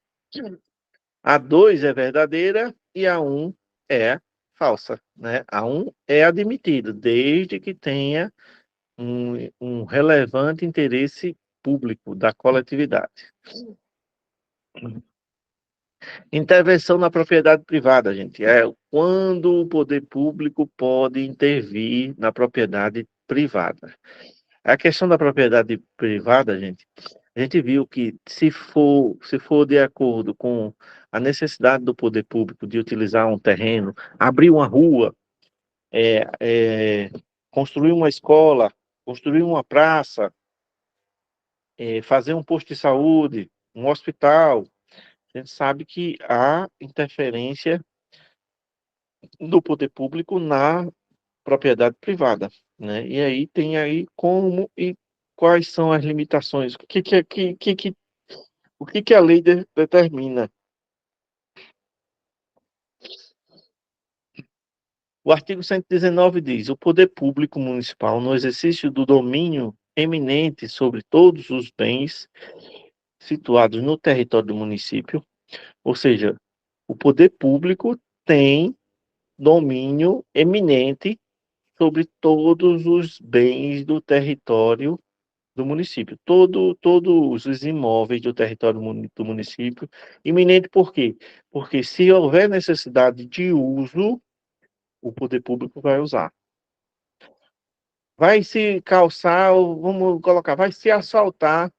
A 2 é verdadeira e a um é falsa, né? A um é admitida, desde que tenha um relevante interesse público da coletividade. Intervenção na propriedade privada, gente, é quando o poder público pode intervir na propriedade privada. A questão da propriedade privada, gente, A gente viu que se for de acordo com a necessidade do poder público de utilizar um terreno, abrir uma rua, é, é, construir uma escola, construir uma praça, fazer um posto de saúde, um hospital, a gente sabe que há interferência do poder público na propriedade privada, né? E aí tem aí como e quais são as limitações, o que a lei determina. O artigo 119 diz: o poder público municipal, no exercício do domínio eminente sobre todos os bens situados no território do município, ou seja, o poder público tem domínio eminente sobre todos os bens do território do município, todos os imóveis do território do município. Eminente por quê? Porque se houver necessidade de uso, o poder público vai usar. Vai se calçar, vamos colocar, vai se asfaltar,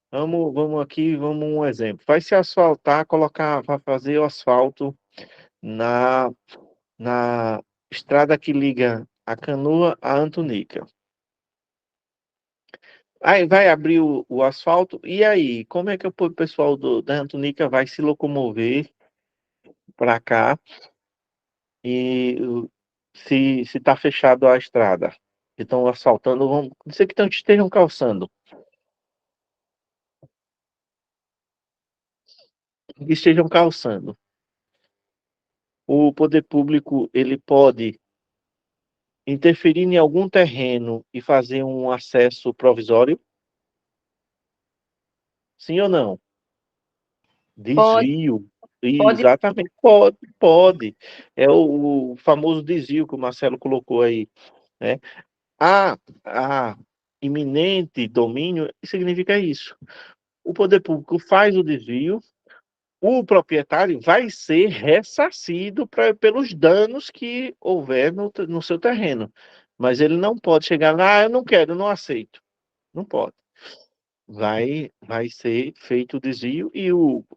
vamos aqui, vamos um exemplo. Vai se asfaltar, colocar, vai fazer o asfalto na, na estrada que liga a Canoa a Antunica. Aí vai abrir o asfalto, e aí, como é que o pessoal da Antunica vai se locomover para cá e se está fechado a estrada? Estão asfaltando, vamos dizer que estejam calçando, que estejam calçando. O poder público ele pode interferir em algum terreno e fazer um acesso provisório? Sim ou não? Pode, Desvio. pode, Exatamente, pode, pode. É o famoso desvio que o Marcelo colocou aí, né? A iminente domínio significa isso. O poder público faz o desvio, o proprietário vai ser ressarcido pelos danos que houver no seu terreno. Mas ele não pode chegar lá, eu não quero, eu não aceito. Não pode. Vai ser feito o desvio e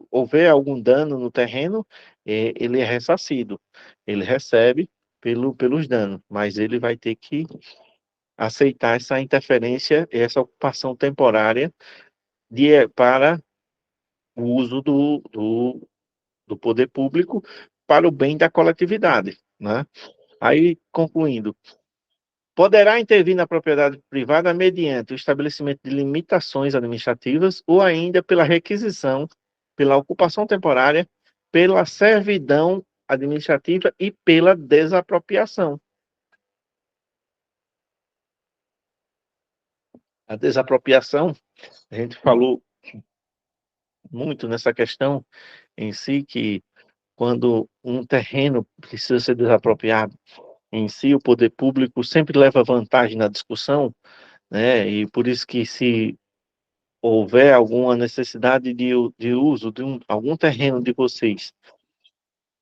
houver algum dano no terreno, ele é ressarcido. Ele recebe pelos danos, mas ele vai ter que aceitar essa interferência, essa ocupação temporária para o uso do poder público para o bem da coletividade, né? Aí, concluindo, poderá intervir na propriedade privada mediante o estabelecimento de limitações administrativas ou ainda pela requisição, pela ocupação temporária, pela servidão administrativa e pela desapropriação. A desapropriação, a gente falou muito nessa questão em si, que quando um terreno precisa ser desapropriado, em si o poder público sempre leva vantagem na discussão, né? E por isso que se houver alguma necessidade de uso de algum terreno de vocês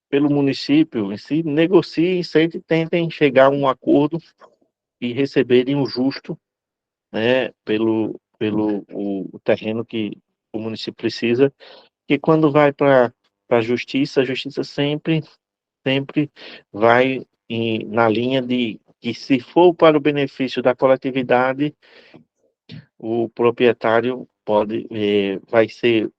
pelo município em si, negociem, sempre tentem chegar a um acordo e receberem o justo, né, pelo terreno que o município precisa, que quando vai para a justiça sempre vai na linha de que se for para o benefício da coletividade, o proprietário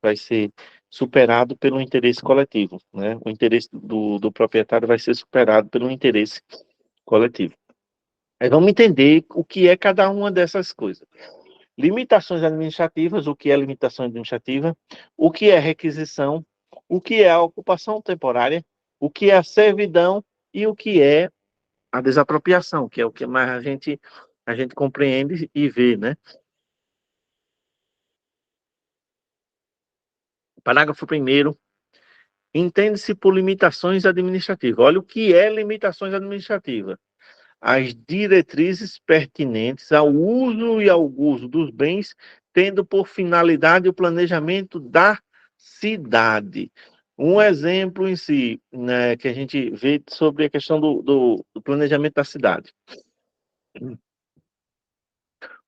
vai ser superado pelo interesse coletivo, né? O interesse do proprietário vai ser superado pelo interesse coletivo. Aí vamos entender o que é cada uma dessas coisas. Limitações administrativas, o que é limitação administrativa, o que é requisição, o que é a ocupação temporária, o que é a servidão e o que é a desapropriação, que é o que mais a gente compreende e vê, né? Parágrafo 1º. Entende-se por limitações administrativas. Olha o que é limitações administrativas. As diretrizes pertinentes ao uso e ao uso dos bens, tendo por finalidade o planejamento da cidade. Um exemplo em si, né, que a gente vê sobre a questão do planejamento da cidade.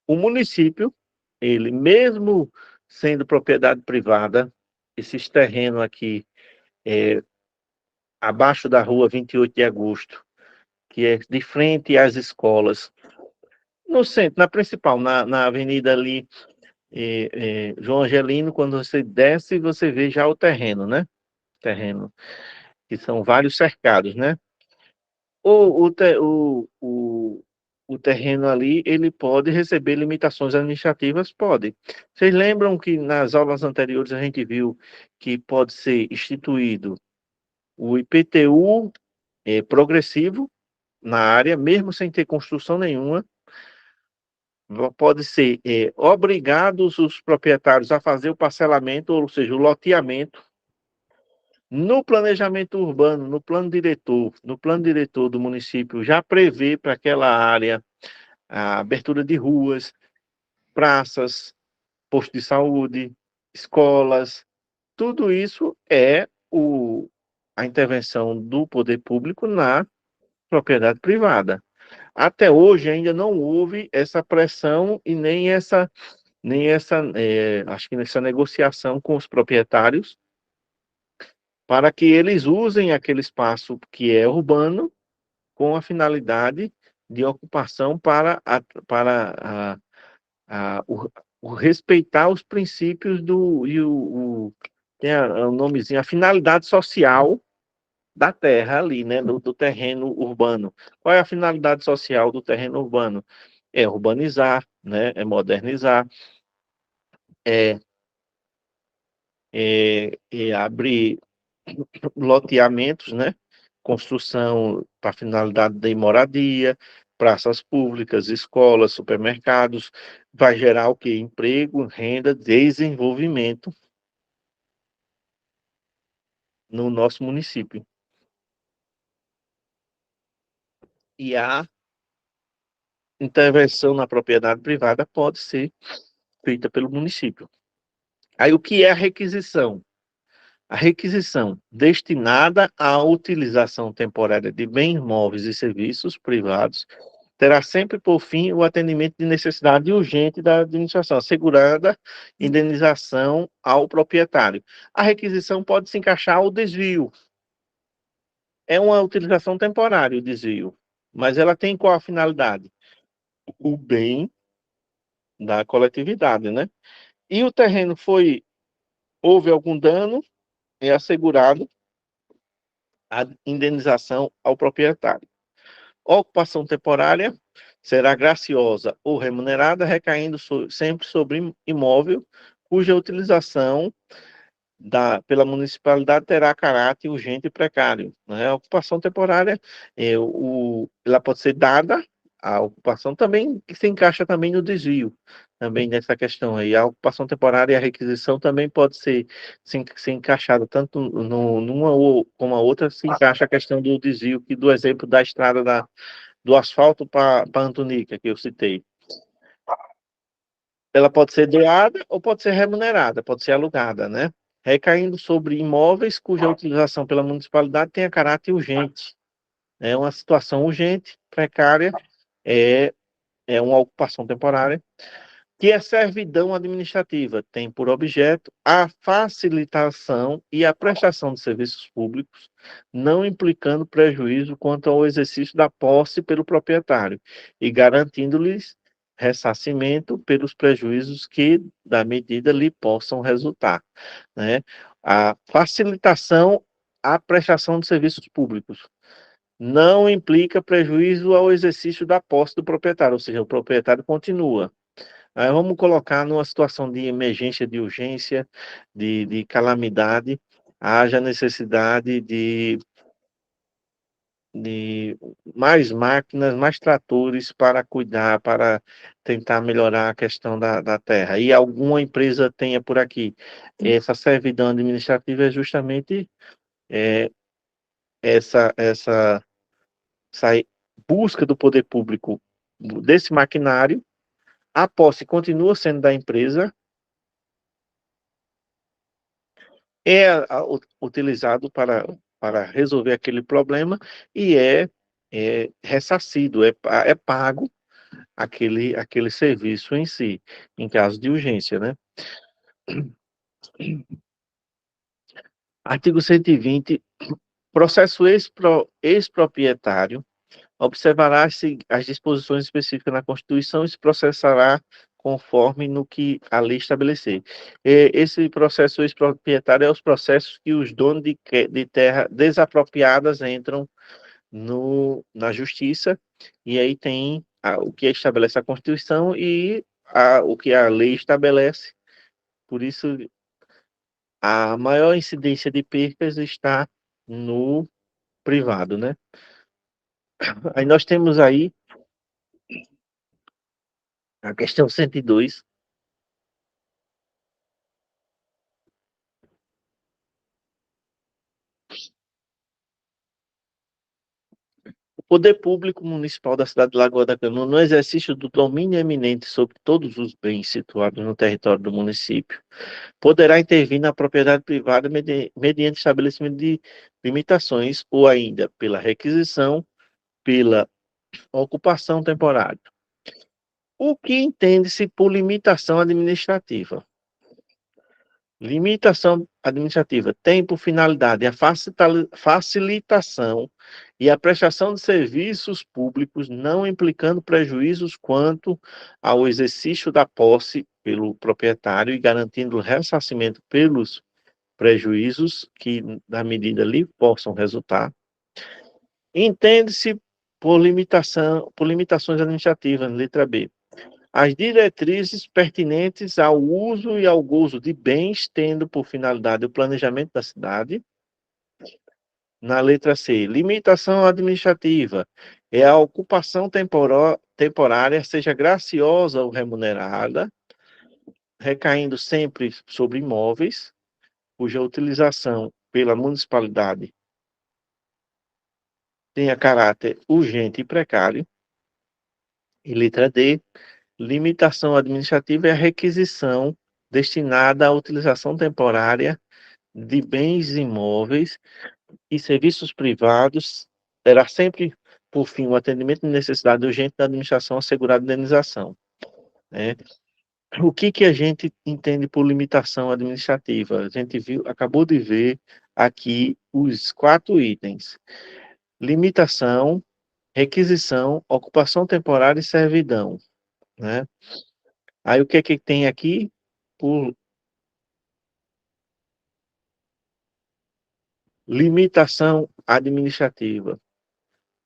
O município, ele mesmo sendo propriedade privada. Esses terrenos aqui, abaixo da rua 28 de agosto, que é de frente às escolas, no centro, na principal, na avenida ali, João Angelino, quando você desce, você vê já o terreno, né? Terreno, que são vários cercados, né? O terreno ali, ele pode receber limitações administrativas? Pode. Vocês lembram que nas aulas anteriores a gente viu que pode ser instituído o IPTU progressivo na área, mesmo sem ter construção nenhuma. Pode ser obrigados os proprietários a fazer o parcelamento, ou seja, o loteamento, no planejamento urbano, no plano diretor do município, já prevê para aquela área a abertura de ruas, praças, posto de saúde, escolas. Tudo isso é a intervenção do poder público na propriedade privada. Até hoje ainda não houve essa pressão e nem essa, acho que nessa negociação com os proprietários, para que eles usem aquele espaço que é urbano com a finalidade de ocupação para o respeitar os princípios tem o nomezinho, a finalidade social da terra ali, né, do terreno urbano. Qual é a finalidade social do terreno urbano? É urbanizar, né, é modernizar, é, é abrir loteamentos, né? Construção para finalidade de moradia, praças públicas, escolas, supermercados, vai gerar o quê? Emprego, renda, desenvolvimento no nosso município. E a intervenção na propriedade privada pode ser feita pelo município. Aí o que é a requisição? A requisição destinada à utilização temporária de bens móveis e serviços privados terá sempre por fim o atendimento de necessidade urgente da administração, assegurada indenização ao proprietário. A requisição pode se encaixar ao desvio. É uma utilização temporária o desvio, mas ela tem qual a finalidade? O bem da coletividade, né? E o terreno houve algum dano, é assegurado a indenização ao proprietário. Ocupação temporária será graciosa ou remunerada, recaindo sempre sobre imóvel cuja utilização pela municipalidade terá caráter urgente e precário. Né? A ocupação temporária, ela pode ser dada, a ocupação também que se encaixa também no desvio, também nessa questão aí. A ocupação temporária e a requisição também pode ser encaixada, tanto numa ou como a outra, se encaixa a questão do desvio, que do exemplo da estrada do asfalto para Antonica, que eu citei. Ela pode ser doada ou pode ser remunerada, pode ser alugada, né? Recaindo sobre imóveis cuja utilização pela municipalidade tenha caráter urgente. É uma situação urgente, precária, é, é uma ocupação temporária, que é servidão administrativa, tem por objeto a facilitação e a prestação de serviços públicos, não implicando prejuízo quanto ao exercício da posse pelo proprietário e garantindo-lhes ressarcimento pelos prejuízos que da medida lhe possam resultar, né? A facilitação à prestação de serviços públicos não implica prejuízo ao exercício da posse do proprietário, ou seja, o proprietário continua. Aí vamos colocar numa situação de emergência, de urgência, de calamidade, haja necessidade de mais máquinas, mais tratores para cuidar, para tentar melhorar a questão da terra. E alguma empresa tenha por aqui. Essa servidão administrativa é justamente é, essa busca do poder público desse maquinário. A posse continua sendo da empresa, utilizado para resolver aquele problema e é ressarcido, é pago aquele serviço em si, em caso de urgência, né? Artigo 120. Processo exproprietário observará-se as disposições específicas na Constituição e se processará conforme no que a lei estabelecer. Esse processo exproprietário é os processos que os donos de terra desapropriadas entram na justiça, e aí tem o que estabelece a Constituição e o que a lei estabelece. Por isso, a maior incidência de percas está no privado, né? Aí nós temos aí a questão 102. O poder público municipal da cidade de Lagoa da Canoa, no exercício do domínio eminente sobre todos os bens situados no território do município, poderá intervir na propriedade privada mediante estabelecimento de limitações ou ainda pela requisição, pela ocupação temporária. O que entende-se por limitação administrativa? Limitação administrativa tem por finalidade a facilitação e a prestação de serviços públicos, não implicando prejuízos quanto ao exercício da posse pelo proprietário e garantindo o ressarcimento pelos prejuízos que da medida lhe possam resultar. Entende-se por limitações administrativas, letra B, as diretrizes pertinentes ao uso e ao gozo de bens, tendo por finalidade o planejamento da cidade. Na letra C, limitação administrativa é a ocupação temporária, seja graciosa ou remunerada, recaindo sempre sobre imóveis, cuja utilização pela municipalidade tenha caráter urgente e precário. E letra D, limitação administrativa é a requisição destinada à utilização temporária de bens imóveis e serviços privados, terá sempre por fim o atendimento de necessidade urgente da administração assegurada indenização. Né? O que a gente entende por limitação administrativa? A gente acabou de ver aqui os 4 itens: limitação, requisição, ocupação temporária e servidão. Né? Aí o que tem aqui? Por limitação administrativa,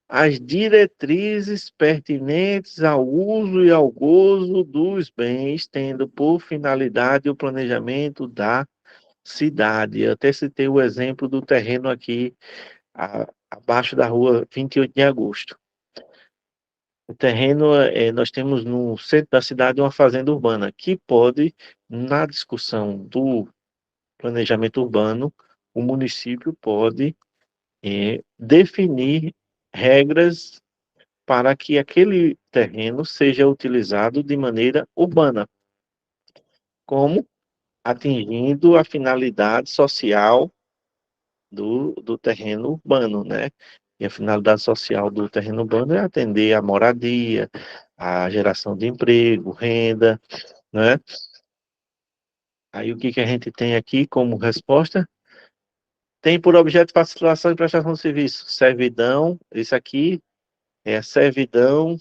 as diretrizes pertinentes ao uso e ao gozo dos bens, tendo por finalidade o planejamento da cidade. Eu até citei o exemplo do terreno aqui abaixo da rua 28 de agosto. O terreno, nós temos no centro da cidade uma fazenda urbana, que pode, na discussão do planejamento urbano, o município pode definir regras para que aquele terreno seja utilizado de maneira urbana, como atingindo a finalidade social do terreno urbano, né? E a finalidade social do terreno urbano é atender a moradia, a geração de emprego, renda, né? Aí o que a gente tem aqui como resposta? Tem por objeto facilitação e prestação de serviço. Servidão, isso aqui é a servidão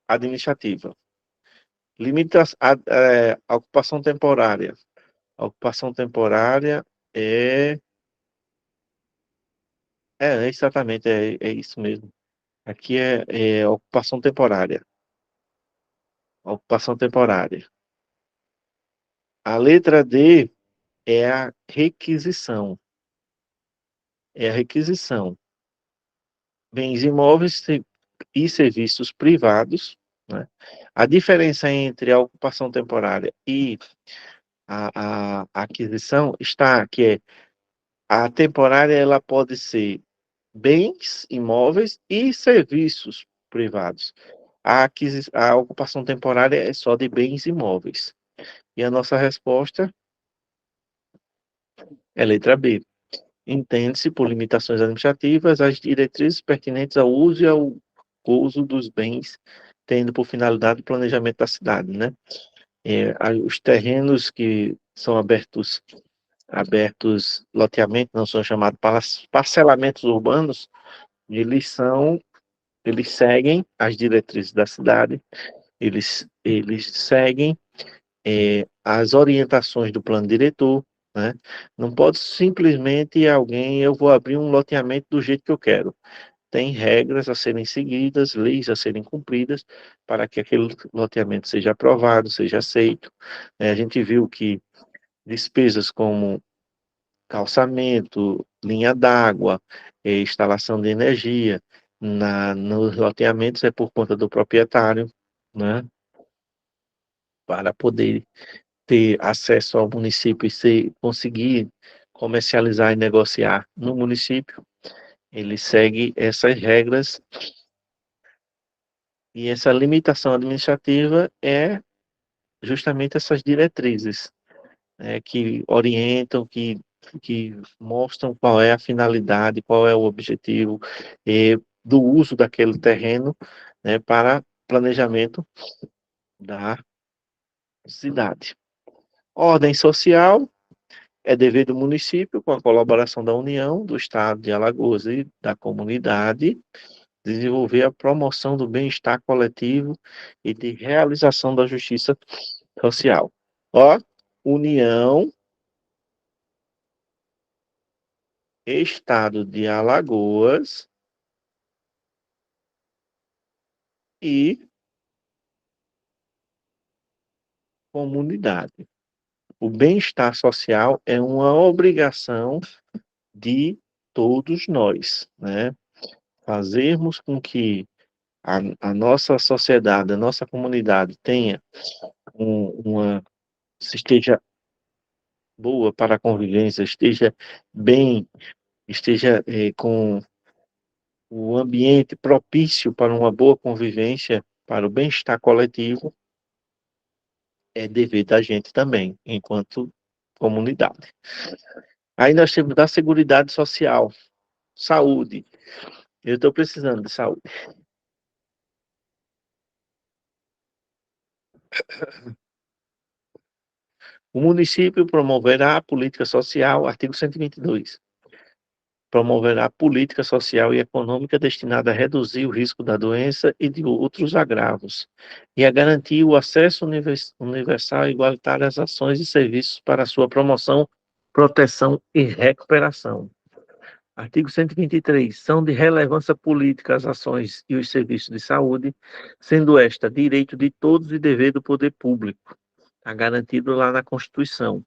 administrativa. Limita a ocupação temporária. A ocupação temporária exatamente, é isso mesmo. Aqui é ocupação temporária. Ocupação temporária. A letra D é a requisição. É a requisição. Bens imóveis e serviços privados, né? A diferença entre a ocupação temporária e a aquisição está que a temporária ela pode ser bens imóveis e serviços privados. A ocupação temporária é só de bens imóveis. E a nossa resposta é letra B. Entende-se por limitações administrativas as diretrizes pertinentes ao uso e ao uso dos bens, tendo por finalidade o planejamento da cidade, né? Os terrenos que são abertos loteamento, não são chamados parcelamentos urbanos, eles seguem as diretrizes da cidade, eles seguem as orientações do plano diretor, né? Não pode simplesmente eu vou abrir um loteamento do jeito que eu quero. Tem regras a serem seguidas, leis a serem cumpridas para que aquele loteamento seja aprovado, seja aceito. A gente viu que despesas como calçamento, linha d'água, instalação de energia nos loteamentos é por conta do proprietário, né? Para poder ter acesso ao município e conseguir comercializar e negociar no município, ele segue essas regras e essa limitação administrativa é justamente essas diretrizes, que orientam, que mostram qual é a finalidade, qual é o objetivo do uso daquele terreno, né, para planejamento da cidade. Ordem social é dever do município, com a colaboração da União, do Estado de Alagoas e da comunidade, desenvolver a promoção do bem-estar coletivo e de realização da justiça social. Ó, União, Estado de Alagoas e comunidade. O bem-estar social é uma obrigação de todos nós, né? Fazermos com que a nossa sociedade, a nossa comunidade tenha uma esteja boa para a convivência, esteja bem, esteja com o ambiente propício para uma boa convivência, para o bem-estar coletivo, é dever da gente também, enquanto comunidade. Aí nós temos da Seguridade Social, saúde. Eu estou precisando de saúde. O município promoverá a política social, artigo 122. Promoverá política social e econômica destinada a reduzir o risco da doença e de outros agravos, e a garantir o acesso universal e igualitário às ações e serviços para sua promoção, proteção e recuperação. Artigo 123. São de relevância política as ações e os serviços de saúde, sendo esta direito de todos e dever do poder público. Está garantido lá na Constituição.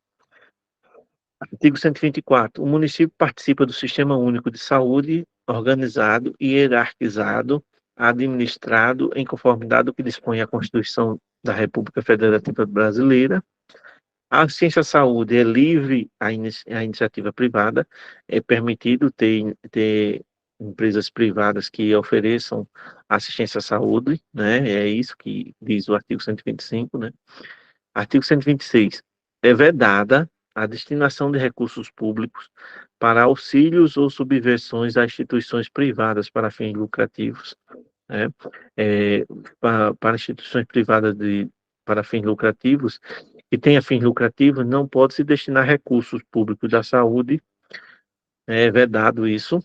Artigo 124. O município participa do Sistema Único de Saúde, organizado e hierarquizado, administrado em conformidade com o que dispõe a Constituição da República Federativa Brasileira. A assistência à saúde é livre à iniciativa privada, é permitido ter empresas privadas que ofereçam assistência à saúde, né? É isso que diz o artigo 125, né? Artigo 126. É vedada a destinação de recursos públicos para auxílios ou subversões a instituições privadas para fins lucrativos, né? É, para instituições privadas para fins lucrativos, que tenha fins lucrativos, não pode se destinar recursos públicos da saúde, é vedado isso.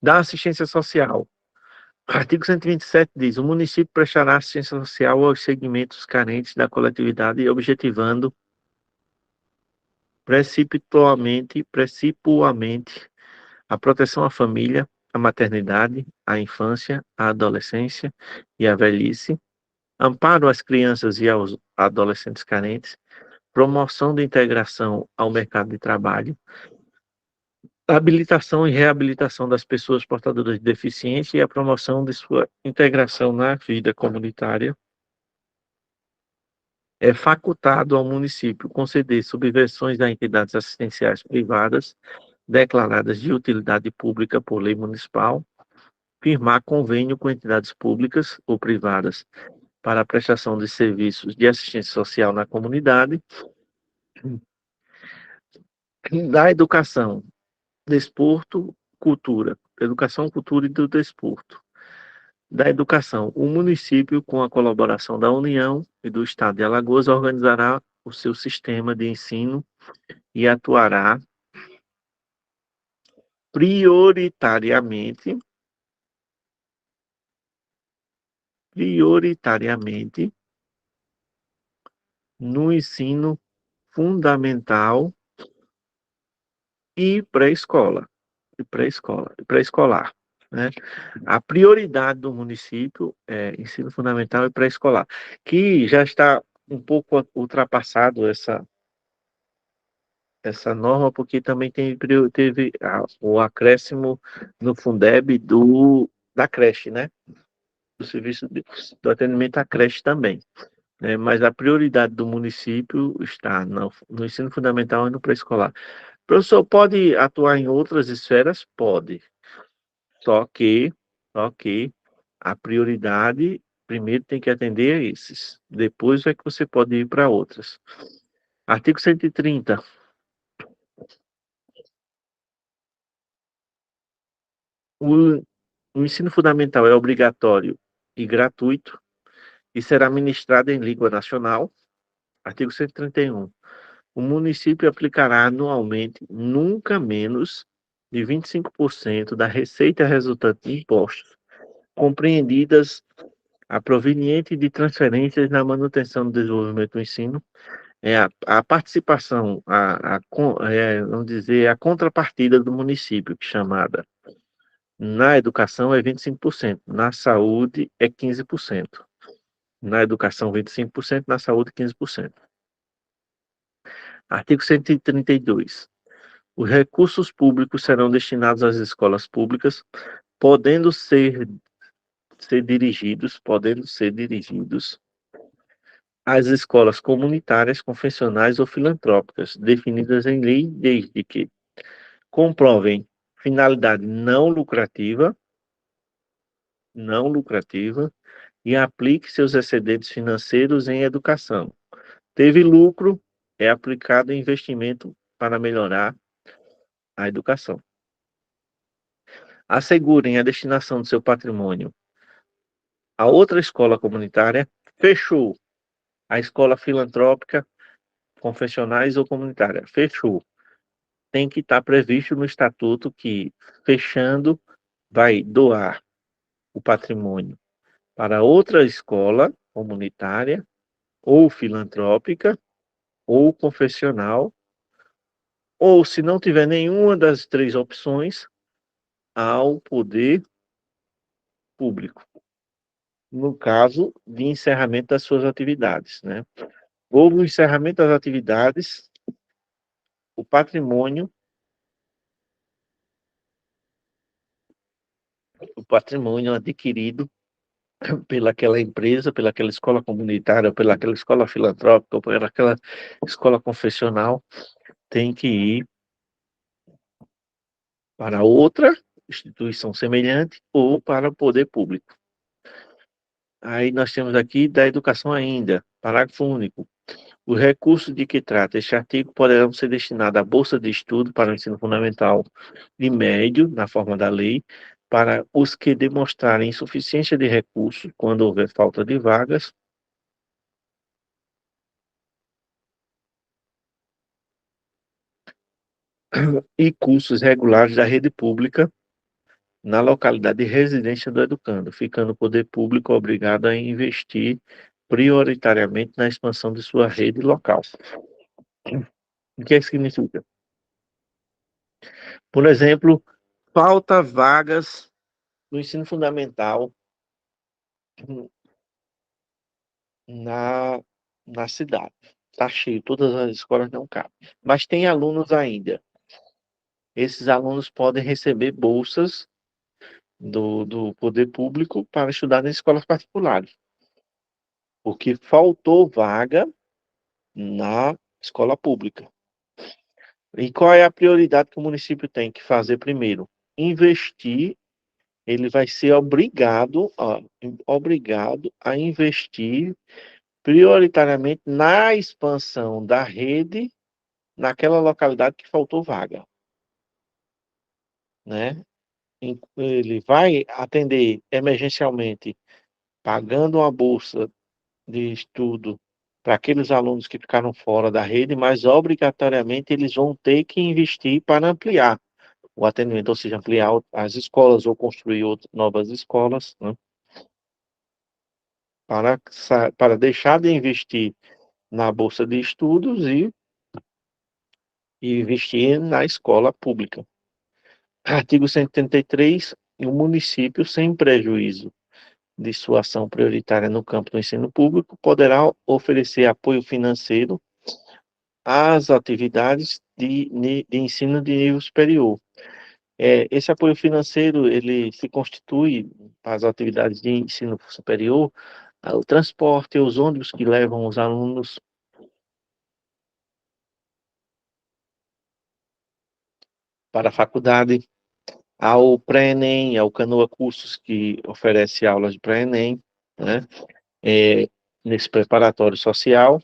Da assistência social. Artigo 127 diz: o município prestará assistência social aos segmentos carentes da coletividade, objetivando precipuamente a proteção à família, à maternidade, à infância, à adolescência e à velhice, amparo às crianças e aos adolescentes carentes, promoção da integração ao mercado de trabalho, habilitação e reabilitação das pessoas portadoras de deficiência e a promoção de sua integração na vida comunitária. É facultado ao município conceder subvenções a entidades assistenciais privadas declaradas de utilidade pública por lei municipal, firmar convênio com entidades públicas ou privadas para a prestação de serviços de assistência social na comunidade, da educação, desporto, cultura. Educação, cultura e do desporto. Da educação, o município, com a colaboração da União e do Estado de Alagoas, organizará o seu sistema de ensino e atuará prioritariamente, prioritariamente no ensino fundamental e pré-escola, e pré-escolar, né? A prioridade do município é ensino fundamental e pré-escolar, que já está um pouco ultrapassado essa norma, porque também teve o acréscimo no Fundeb da creche, né? Do serviço do atendimento à creche também, né? Mas a prioridade do município está no ensino fundamental e no pré-escolar. O professor pode atuar em outras esferas? Pode. Só que, só que a prioridade primeiro tem que atender a esses. Depois é que você pode ir para outras. Artigo 130. O, o ensino fundamental é obrigatório e gratuito e será ministrado em língua nacional. Artigo 131. O município aplicará anualmente nunca menos de 25% da receita resultante de impostos, compreendidas a proveniente de transferências na manutenção do desenvolvimento do ensino, a participação, vamos dizer, a contrapartida do município, chamada na educação é 25%, na saúde é 15%. Na educação, 25%, na saúde, 15%. Artigo 132. Os recursos públicos serão destinados às escolas públicas, podendo ser dirigidos às escolas comunitárias, confessionais ou filantrópicas, definidas em lei, desde que comprovem finalidade não lucrativa e aplique seus excedentes financeiros em educação. Teve lucro, é aplicado em investimento para melhorar a educação. Assegurem a destinação do seu patrimônio a outra escola comunitária. Fechou. A escola filantrópica, confessionais ou comunitária. Fechou. Tem que estar previsto no estatuto que, fechando, vai doar o patrimônio para outra escola comunitária, ou filantrópica, ou confessional, ou, se não tiver nenhuma das três opções, ao poder público, no caso de encerramento das suas atividades, né? Houve o encerramento das atividades, o patrimônio adquirido pelaquela empresa, pelaquela escola comunitária, pelaquela escola filantrópica, ou pelaquela escola confessional, tem que ir para outra instituição semelhante ou para o poder público. Aí nós temos aqui da educação ainda, parágrafo único. Os recursos de que trata este artigo poderão ser destinados à bolsa de estudo para o ensino fundamental e médio, na forma da lei, para os que demonstrarem insuficiência de recursos quando houver falta de vagas, e cursos regulares da rede pública na localidade de residência do educando, ficando o poder público obrigado a investir prioritariamente na expansão de sua rede local. O que é que significa? Por exemplo, falta vagas no ensino fundamental na, na cidade. Está cheio, todas as escolas não cabem. Mas tem alunos ainda. Esses alunos podem receber bolsas do poder público para estudar nas escolas particulares, porque faltou vaga na escola pública. E qual é a prioridade que o município tem que fazer primeiro? Investir, ele vai ser obrigado a investir prioritariamente na expansão da rede naquela localidade que faltou vaga. né? Ele vai atender emergencialmente, pagando uma bolsa de estudo para aqueles alunos que ficaram fora da rede, mas obrigatoriamente eles vão ter que investir para ampliar o atendimento, ou seja, ampliar as escolas ou construir novas escolas, né? Para deixar de investir na bolsa de estudos e investir na escola pública. Artigo 133, o município, sem prejuízo de sua ação prioritária no campo do ensino público, poderá oferecer apoio financeiro às atividades de ensino de nível superior. Esse apoio financeiro, ele se constitui para as atividades de ensino superior, o transporte, os ônibus que levam os alunos para a faculdade, ao pré-ENEM, ao Canoa Cursos, que oferece aulas de pré-ENEM, né? Nesse preparatório social,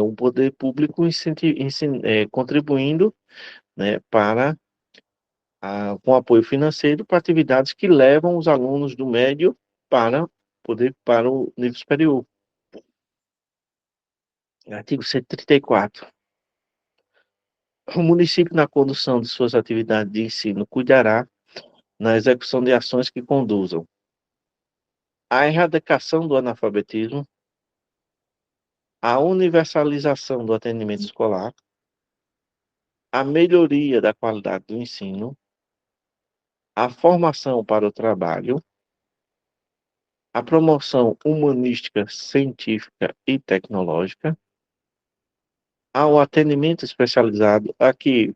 o poder público contribuindo, né, com apoio financeiro para atividades que levam os alunos do médio para o nível superior. Artigo 134. O município, na condução de suas atividades de ensino, cuidará na execução de ações que conduzam à erradicação do analfabetismo, à universalização do atendimento escolar, à melhoria da qualidade do ensino, à formação para o trabalho, à promoção humanística, científica e tecnológica, ao atendimento especializado, aqui,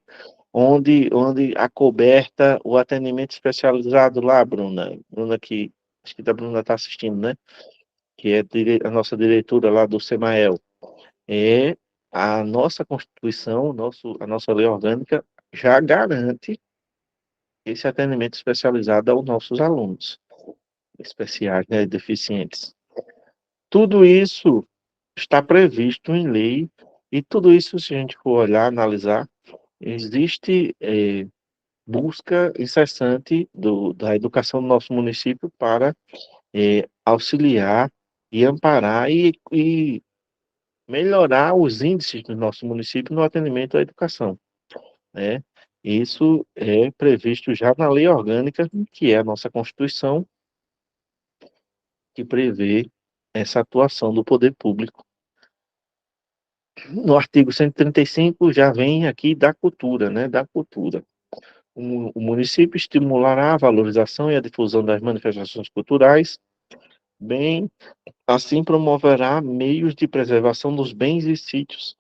onde acoberta o atendimento especializado lá, Bruna. Bruna, que acho que a Bruna está assistindo, né? Que é a nossa diretora lá do SEMAEL. É a nossa Constituição, a nossa lei orgânica já garante esse atendimento especializado aos nossos alunos especiais, né, deficientes. Tudo isso está previsto em lei e tudo isso, se a gente for olhar, analisar, existe busca incessante da educação do nosso município para auxiliar e amparar e melhorar os índices do nosso município no atendimento à educação, né? Isso é previsto já na lei orgânica, que é a nossa Constituição, que prevê essa atuação do poder público. No artigo 135 já vem aqui da cultura, né? Da cultura. O município estimulará a valorização e a difusão das manifestações culturais, bem, assim promoverá meios de preservação dos bens e sítios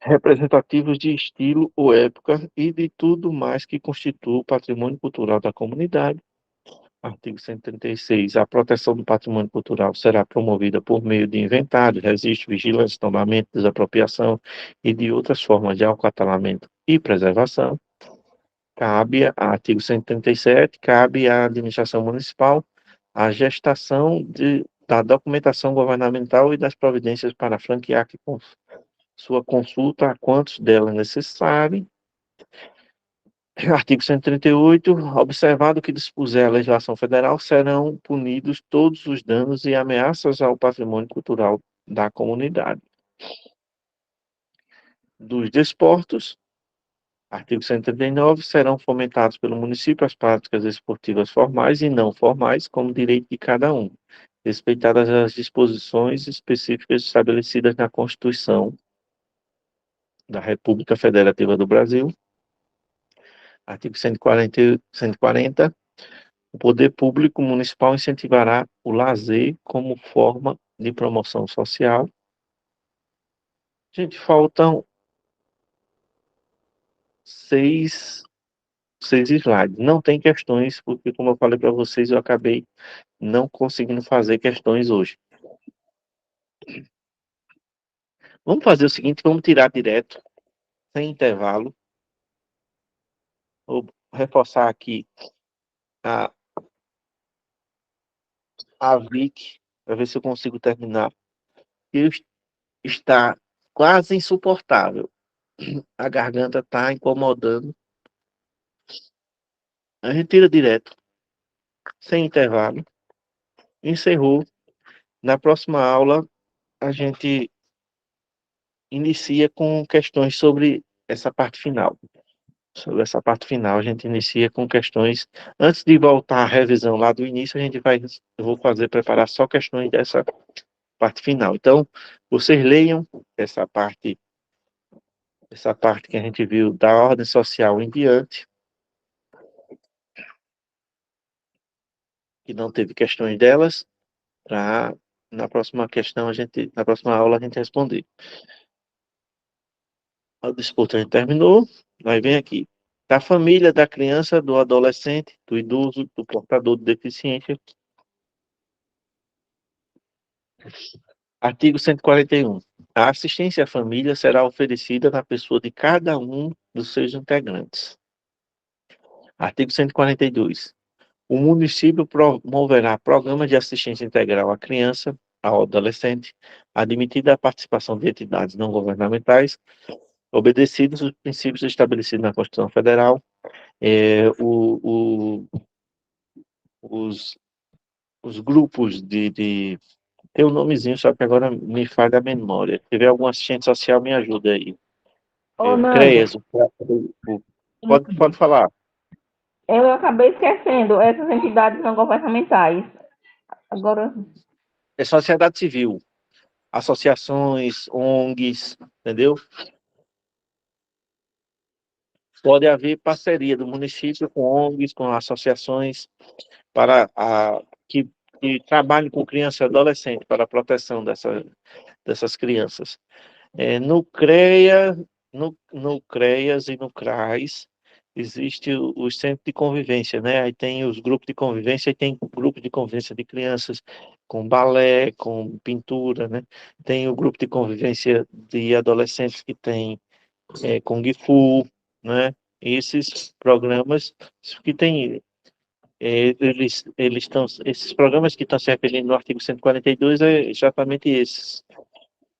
representativos de estilo ou época e de tudo mais que constitua o patrimônio cultural da comunidade. Artigo 136. A proteção do patrimônio cultural será promovida por meio de inventário, registro, vigilância, tombamento, desapropriação e de outras formas de acautelamento e preservação. Artigo 137, cabe à administração municipal a gestação da documentação governamental e das providências para franquear que sua consulta a quantos dela necessarem. Artigo 138, observado o que dispuser a legislação federal, serão punidos todos os danos e ameaças ao patrimônio cultural da comunidade. Dos desportos, artigo 139, serão fomentados pelo município as práticas esportivas formais e não formais, como direito de cada um, respeitadas as disposições específicas estabelecidas na Constituição da República Federativa do Brasil. Artigo 140, o poder público municipal incentivará o lazer como forma de promoção social. Gente, faltam seis slides. Não tem questões, porque, como eu falei para vocês, eu acabei não conseguindo fazer questões hoje. Vamos fazer o seguinte, vamos tirar direto, sem intervalo. Vou reforçar aqui a, a Vic, para ver se eu consigo terminar. E está quase insuportável. A garganta está incomodando. A gente tira direto, sem intervalo. Encerrou. Na próxima aula, a gente inicia com questões sobre essa parte final. Sobre essa parte final, a gente inicia com questões. Antes de voltar à revisão lá do início, eu vou preparar só questões dessa parte final. Então, vocês leiam essa parte que a gente viu da ordem social em diante, que não teve questões delas, para na próxima questão na próxima aula a gente responder. A disputa a gente terminou, aí vem aqui. Da família, da criança, do adolescente, do idoso, do portador de deficiência. Artigo 141. A assistência à família será oferecida na pessoa de cada um dos seus integrantes. Artigo 142. O município promoverá programas de assistência integral à criança, ao adolescente, admitida a participação de entidades não governamentais, obedecidos os princípios estabelecidos na Constituição Federal, é, o, o, os, os grupos tem um nomezinho, só que agora me falha a memória. Se tiver algum assistente social, me ajuda aí. Ô, Nando, CREAS, pode falar. eu acabei esquecendo essas entidades não governamentais. Agora, É sociedade civil, associações, ONGs, entendeu? Pode haver parceria do município com ONGs, com associações que trabalhem com criança e adolescente para a proteção dessas crianças. No CREA, no CREAS e no CRAS, existe os centros de convivência, né? Aí tem os grupos de convivência e tem grupo de convivência de crianças com balé, com pintura, né? Tem o grupo de convivência de adolescentes que tem Kung Fu, né? Esses programas que tem esses programas que estão se referindo no artigo 142 é exatamente esses.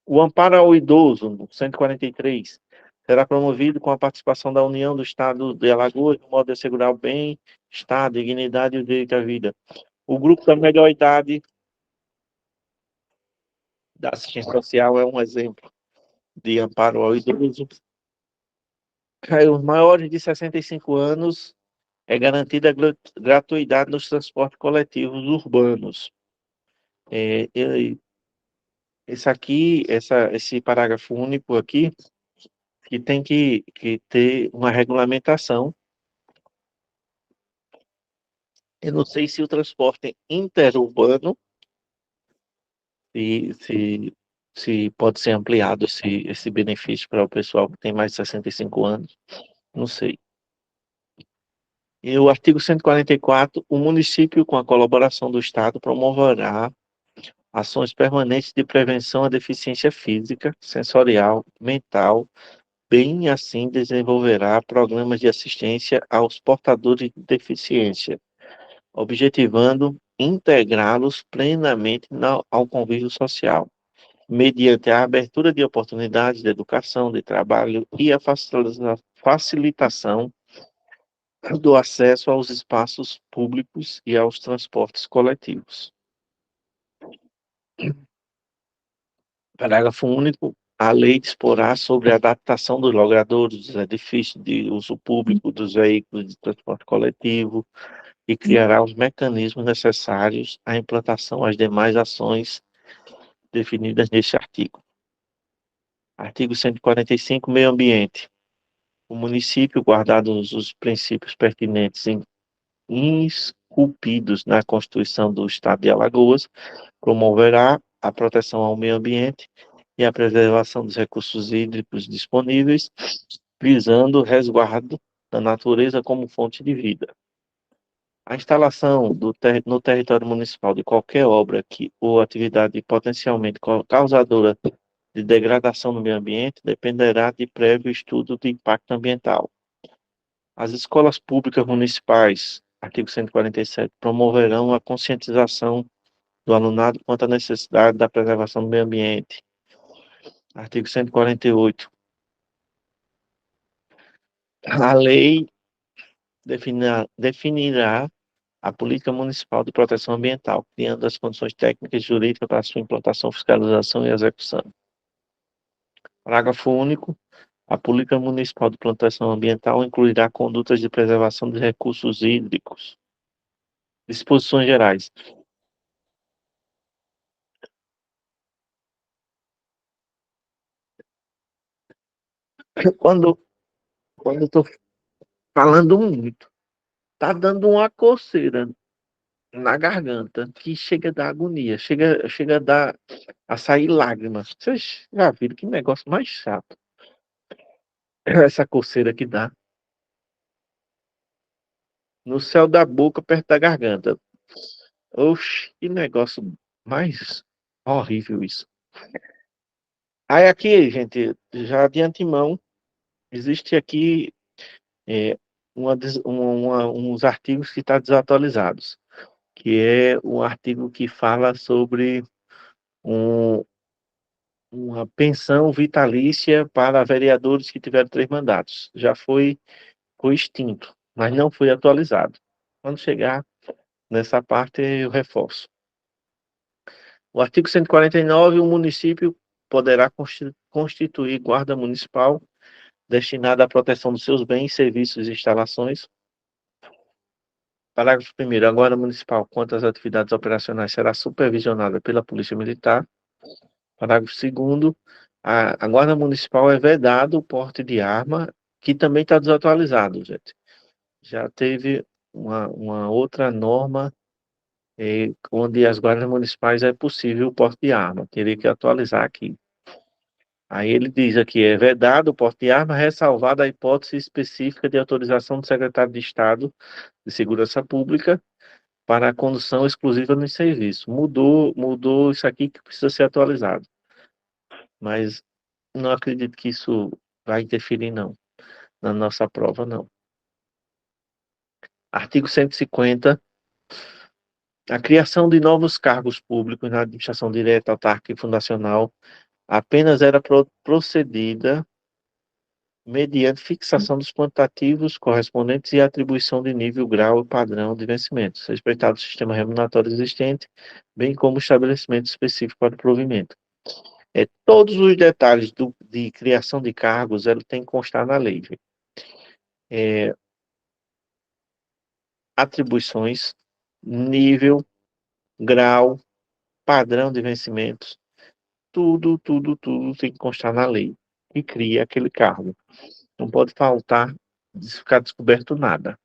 O amparo ao idoso, no 143, será promovido com a participação da União do Estado de Alagoas, de modo a assegurar o bem-estar, dignidade e o direito à vida. O grupo da melhor idade da assistência social é um exemplo de amparo ao idoso. Aí, os maiores de 65 anos é garantida a gratuidade nos transportes coletivos urbanos. É, esse parágrafo único aqui, que tem que ter uma regulamentação. Eu não sei se o transporte interurbano, se, se, se pode ser ampliado esse benefício para o pessoal que tem mais de 65 anos, não sei. E o artigo 144, o município, com a colaboração do Estado, promoverá ações permanentes de prevenção à deficiência física, sensorial, mental, bem assim desenvolverá programas de assistência aos portadores de deficiência, objetivando integrá-los plenamente ao convívio social, mediante a abertura de oportunidades de educação, de trabalho e a facilitação do acesso aos espaços públicos e aos transportes coletivos. Parágrafo único. A lei disporá sobre a adaptação dos logradouros, dos edifícios de uso público, dos veículos de transporte coletivo, e criará os mecanismos necessários à implantação às demais ações definidas neste artigo. Artigo 145, Meio Ambiente. O município, guardados os princípios pertinentes esculpidos na Constituição do Estado de Alagoas, promoverá a proteção ao meio ambiente e a preservação dos recursos hídricos disponíveis, visando o resguardo da natureza como fonte de vida. A instalação no território municipal de qualquer obra ou atividade potencialmente causadora de degradação no meio ambiente dependerá de prévio estudo de impacto ambiental. As escolas públicas municipais, artigo 147, promoverão a conscientização do alunado quanto à necessidade da preservação do meio ambiente. Artigo 148. A lei definirá a política municipal de proteção ambiental, criando as condições técnicas e jurídicas para sua implantação, fiscalização e execução. Parágrafo único. A política municipal de proteção ambiental incluirá condutas de preservação de recursos hídricos. Disposições gerais. Quando, quando eu estou falando muito, tá dando uma coceira na garganta que chega da agonia, chega a sair lágrimas. Vocês já viram que negócio mais chato? Essa coceira que dá no céu da boca, perto da garganta. Oxe, que negócio mais horrível isso. Aí aqui, gente, já de antemão, existe aqui é, uns artigos que estão desatualizados, que é um artigo que fala sobre um, uma pensão vitalícia para vereadores que tiveram 3 mandatos. Foi extinto, mas não foi atualizado. Quando chegar nessa parte, eu reforço. O artigo 149, o município poderá constituir guarda municipal destinada à proteção dos seus bens, serviços e instalações. Parágrafo 1º. A guarda municipal, quanto às atividades operacionais, será supervisionada pela Polícia Militar. Parágrafo 2º. A guarda municipal é vedado o porte de arma, que também está desatualizado, gente. Já teve uma outra norma onde as guardas municipais é possível o porte de arma. Teria que atualizar aqui. Aí ele diz aqui, é vedado o porte de arma, ressalvada a hipótese específica de autorização do secretário de Estado de Segurança Pública para a condução exclusiva no serviço. Mudou isso aqui que precisa ser atualizado. Mas não acredito que isso vai interferir, não, na nossa prova, não. Artigo 150. A criação de novos cargos públicos na administração direta, autárquica e fundacional apenas era procedida mediante fixação dos quantitativos correspondentes e atribuição de nível, grau e padrão de vencimentos, respeitado o sistema remuneratório existente, bem como o estabelecimento específico para o provimento. Todos os detalhes de criação de cargos ele tem que constar na lei. É, atribuições, nível, grau, padrão de vencimentos, tudo tem que constar na lei e cria aquele cargo. Não pode faltar, ficar descoberto nada.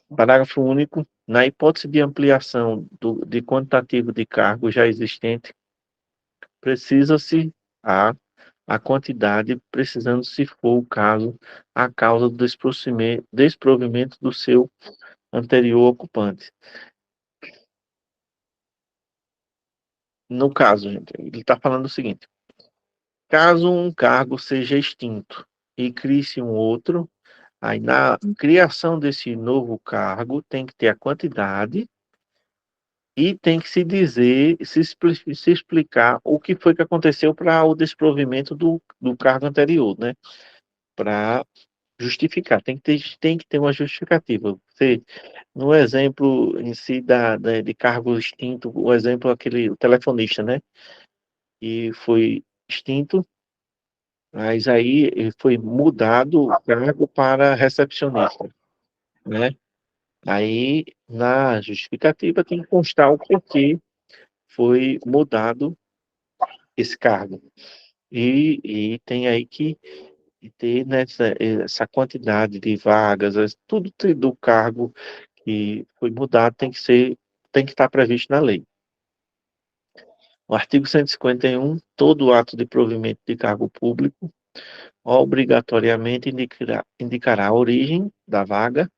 Parágrafo único. Na hipótese de ampliação de quantitativo de cargo já existente, precisa-se a quantidade, precisando, se for o caso, a causa do desprovimento do seu anterior ocupante. No caso, gente, ele está falando o seguinte: caso um cargo seja extinto e crie-se um outro, aí na criação desse novo cargo tem que ter a quantidade e tem que se dizer, se explicar o que foi que aconteceu para o desprovimento do cargo anterior, né? Para justificar, tem que ter uma justificativa. Você, no exemplo em si de cargo extinto, o exemplo o telefonista, né? E foi extinto, mas aí ele foi mudado o cargo para recepcionista, né? Aí, na justificativa, tem que constar o porquê foi mudado esse cargo. E tem aí que ter essa quantidade de vagas, tudo do cargo que foi mudado tem que estar previsto na lei. O artigo 151, todo ato de provimento de cargo público obrigatoriamente indicará a origem da vaga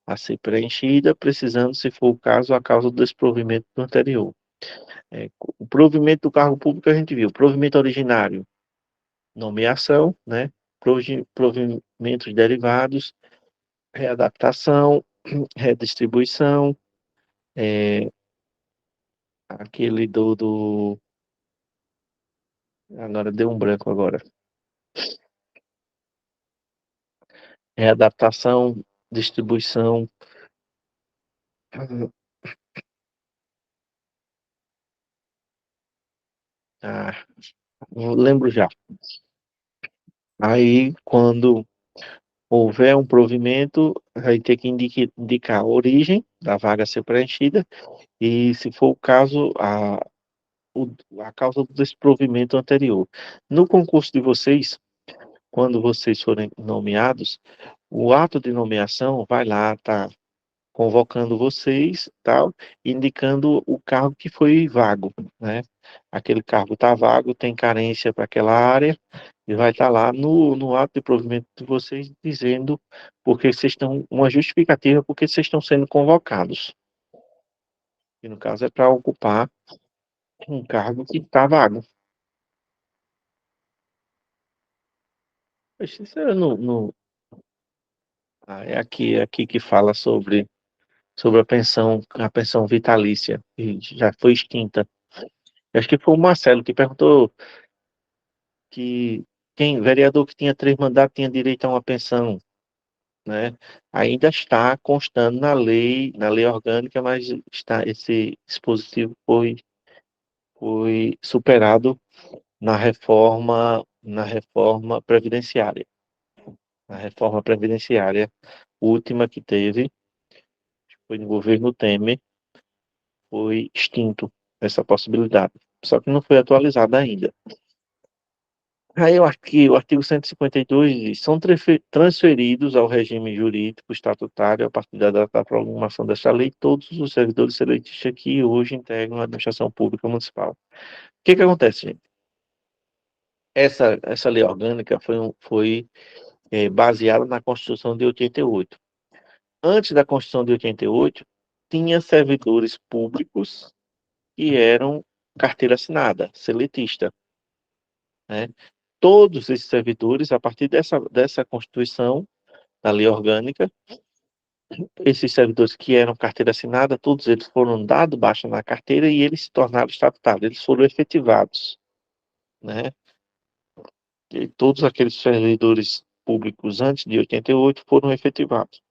a ser preenchida, precisando, se for o caso, a causa do desprovimento do anterior. O provimento do cargo público a gente viu. Provimento originário, nomeação, né? Provimentos derivados, readaptação, redistribuição, é, aquele agora deu um branco agora. Readaptação, distribuição. Ah, eu lembro já. Aí, quando houver um provimento, vai ter que indicar a origem da vaga a ser preenchida e, se for o caso, a causa do desprovimento anterior. No concurso de vocês, quando vocês forem nomeados, o ato de nomeação vai lá, tá convocando vocês, tal, indicando o cargo que foi vago, né? Aquele cargo está vago, tem carência para aquela área, e vai estar lá no ato de provimento de vocês dizendo porque vocês estão, uma justificativa porque vocês estão sendo convocados. E no caso é para ocupar um cargo que está vago. Poxa, isso é é aqui que fala sobre a pensão vitalícia, que já foi extinta. Acho que foi o Marcelo que perguntou que quem vereador que tinha 3 mandatos tinha direito a uma pensão, né? Ainda está constando na lei orgânica, mas esse dispositivo foi superado na reforma previdenciária. Na reforma previdenciária última que teve, foi no governo Temer, foi extinto essa possibilidade. Só que não foi atualizada ainda. Aí eu acho que o artigo 152 diz, são transferidos ao regime jurídico estatutário a partir da data da promulgação desta lei todos os servidores seletistas que hoje integram a administração pública municipal. O que que acontece, gente? Essa lei orgânica foi baseada na Constituição de 88. Antes da Constituição de 88, tinha servidores públicos que eram carteira assinada, seletista, né? Todos esses servidores, a partir dessa Constituição, da lei orgânica, esses servidores que eram carteira assinada, todos eles foram dados baixa na carteira e eles se tornaram estatutários, eles foram efetivados, né? E todos aqueles servidores públicos antes de 88 foram efetivados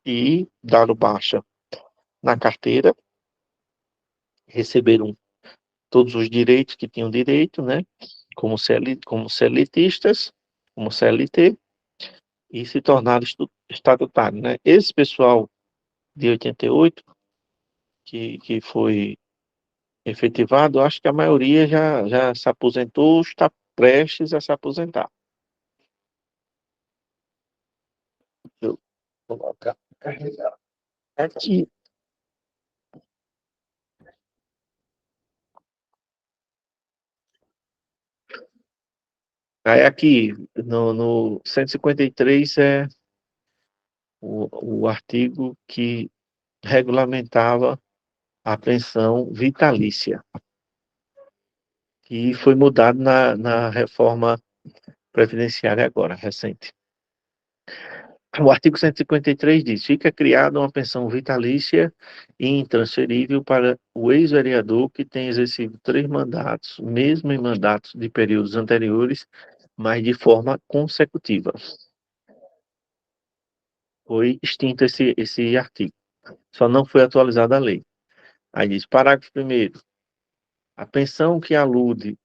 e daram baixa na carteira, receberam todos os direitos que tinham direito, né? Como CLTistas, como CLT, e se tornaram estatutários, né? Esse pessoal de 88, que foi efetivado, acho que a maioria já se aposentou, está prestes a se aposentar. Eu vou colocar, carregar aqui. Aí aqui, no 153 é o artigo que regulamentava a pensão vitalícia, que foi mudado na reforma previdenciária agora, recente. O artigo 153 diz: fica criada uma pensão vitalícia e intransferível para o ex-vereador que tem exercido 3 mandatos, mesmo em mandatos de períodos anteriores, mas de forma consecutiva. Foi extinto esse artigo. Só não foi atualizada a lei. Aí diz, parágrafo 1º, a pensão que alude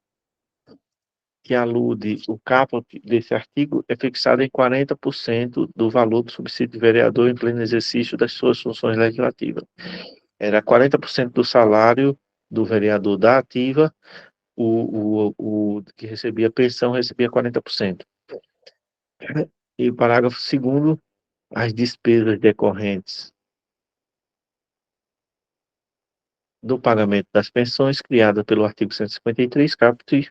o caput desse artigo é fixado em 40% do valor do subsídio de vereador em pleno exercício das suas funções legislativas. Era 40% do salário do vereador da ativa, o que recebia pensão recebia 40%. E o parágrafo 2º, as despesas decorrentes do pagamento das pensões criada pelo artigo 153, caput,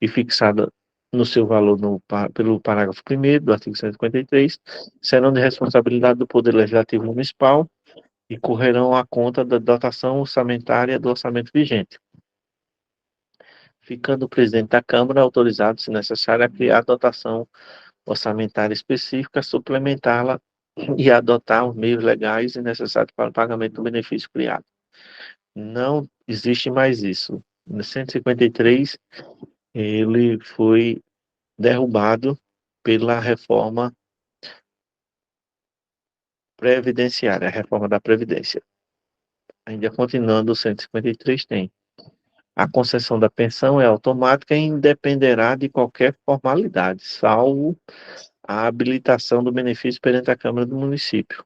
e fixada no seu valor pelo parágrafo 1º do artigo 153, serão de responsabilidade do Poder Legislativo Municipal e correrão à conta da dotação orçamentária do orçamento vigente, ficando o presidente da Câmara autorizado, se necessário, a criar dotação orçamentária específica, suplementá-la e adotar os meios legais e necessários para o pagamento do benefício criado. Não existe mais isso. No 153, ele foi derrubado pela reforma previdenciária, a reforma da Previdência. Ainda continuando, o 153 tem. A concessão da pensão é automática e independerá de qualquer formalidade, salvo a habilitação do benefício perante a Câmara do município,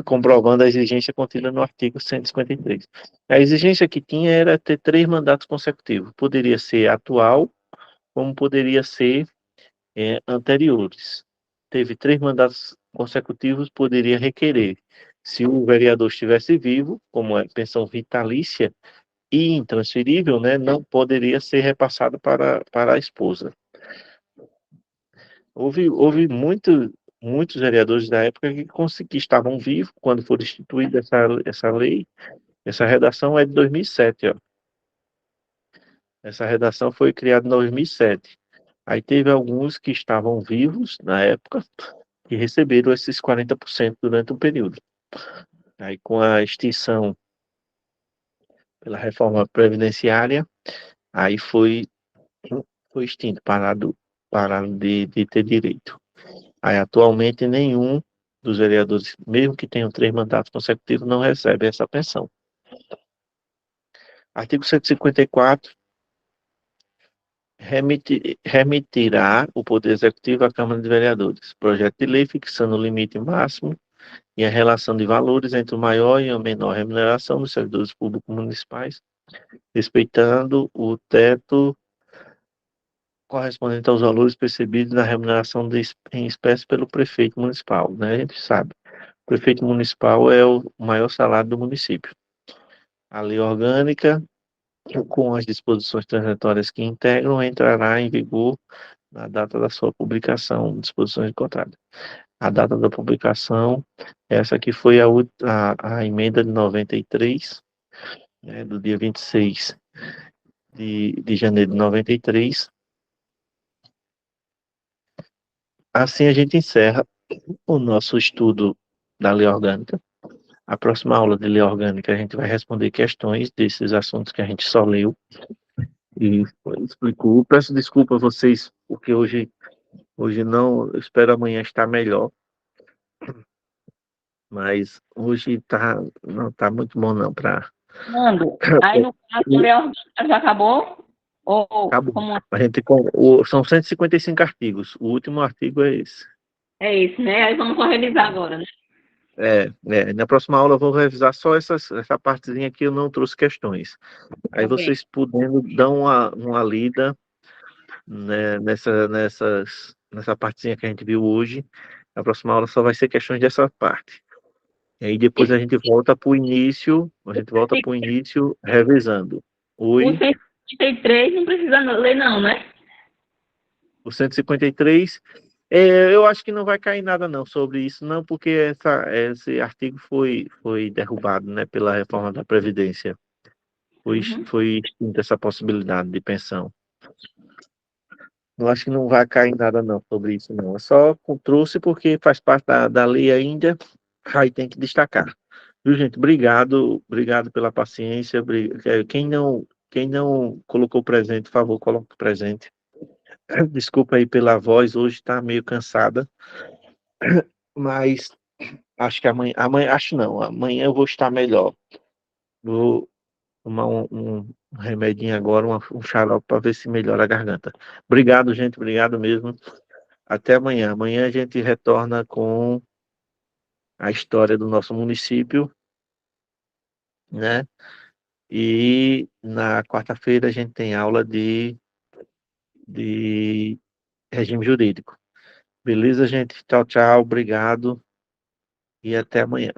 comprovando a exigência contida no artigo 153. A exigência que tinha era ter 3 mandatos consecutivos. Poderia ser atual, como poderia ser anteriores. Teve 3 mandatos consecutivos, poderia requerer. Se o vereador estivesse vivo, como é pensão vitalícia e intransferível, né, não poderia ser repassado para a esposa. Houve muitos vereadores da época que estavam vivos quando foi instituída essa lei. Essa redação é de 2007, ó. Essa redação foi criada em 2007. Aí teve alguns que estavam vivos na época que receberam esses 40% durante o período. Aí com a extinção pela reforma previdenciária, aí foi extinto, pararam de ter direito. Aí atualmente nenhum dos vereadores, mesmo que tenham 3 mandatos consecutivos, não recebe essa pensão. Artigo 154, remitirá o Poder Executivo à Câmara de Vereadores projeto de lei fixando o limite máximo e a relação de valores entre o maior e a menor remuneração dos servidores públicos municipais, respeitando o teto correspondente aos valores percebidos na remuneração em espécie pelo prefeito municipal, né? A gente sabe, o prefeito municipal é o maior salário do município. A lei orgânica, com as disposições transitórias que integram, entrará em vigor na data da sua publicação, disposições de contrato. A data da publicação, essa aqui foi a emenda de 93, né, do dia 26 de janeiro de 93. Assim a gente encerra o nosso estudo da lei orgânica. A próxima aula de lei orgânica a gente vai responder questões desses assuntos que a gente só leu e explicou. Peço desculpa a vocês, porque hoje não, eu espero amanhã estar melhor, mas hoje não tá muito bom não para. Nando, aí no caso, a lei orgânica já acabou? Ou Acabou. como São 155 artigos. O último artigo é esse. é isso, né? Aí vamos só revisar agora, né? Na próxima aula eu vou revisar só essa partezinha que eu não trouxe questões. Aí Ok. vocês podendo dar uma lida, né, nessa partezinha que a gente viu hoje. A próxima aula só vai ser questões dessa parte. E aí depois a gente volta para o início, revisando. O Oi, 153 não precisa ler, não, né? o 153. Eu acho que não vai cair nada não sobre isso, não, porque esse artigo foi derrubado, né, pela reforma da Previdência. Uhum. Foi extinta essa possibilidade de pensão. Eu acho que não vai cair nada não sobre isso, não. É só trouxe porque faz parte da lei ainda, aí tem que destacar. Viu, gente? Obrigado pela paciência. Quem não colocou presente, por favor, coloque presente. Desculpa aí pela voz, hoje está meio cansada, mas acho que acho não, amanhã eu vou estar melhor. Vou tomar um remedinho agora, um xarope para ver se melhora a garganta. Obrigado, gente, obrigado mesmo. Até amanhã. Amanhã a gente retorna com a história do nosso município, né? E na quarta-feira a gente tem aula de regime jurídico. Beleza, gente? Tchau, tchau, obrigado e até amanhã.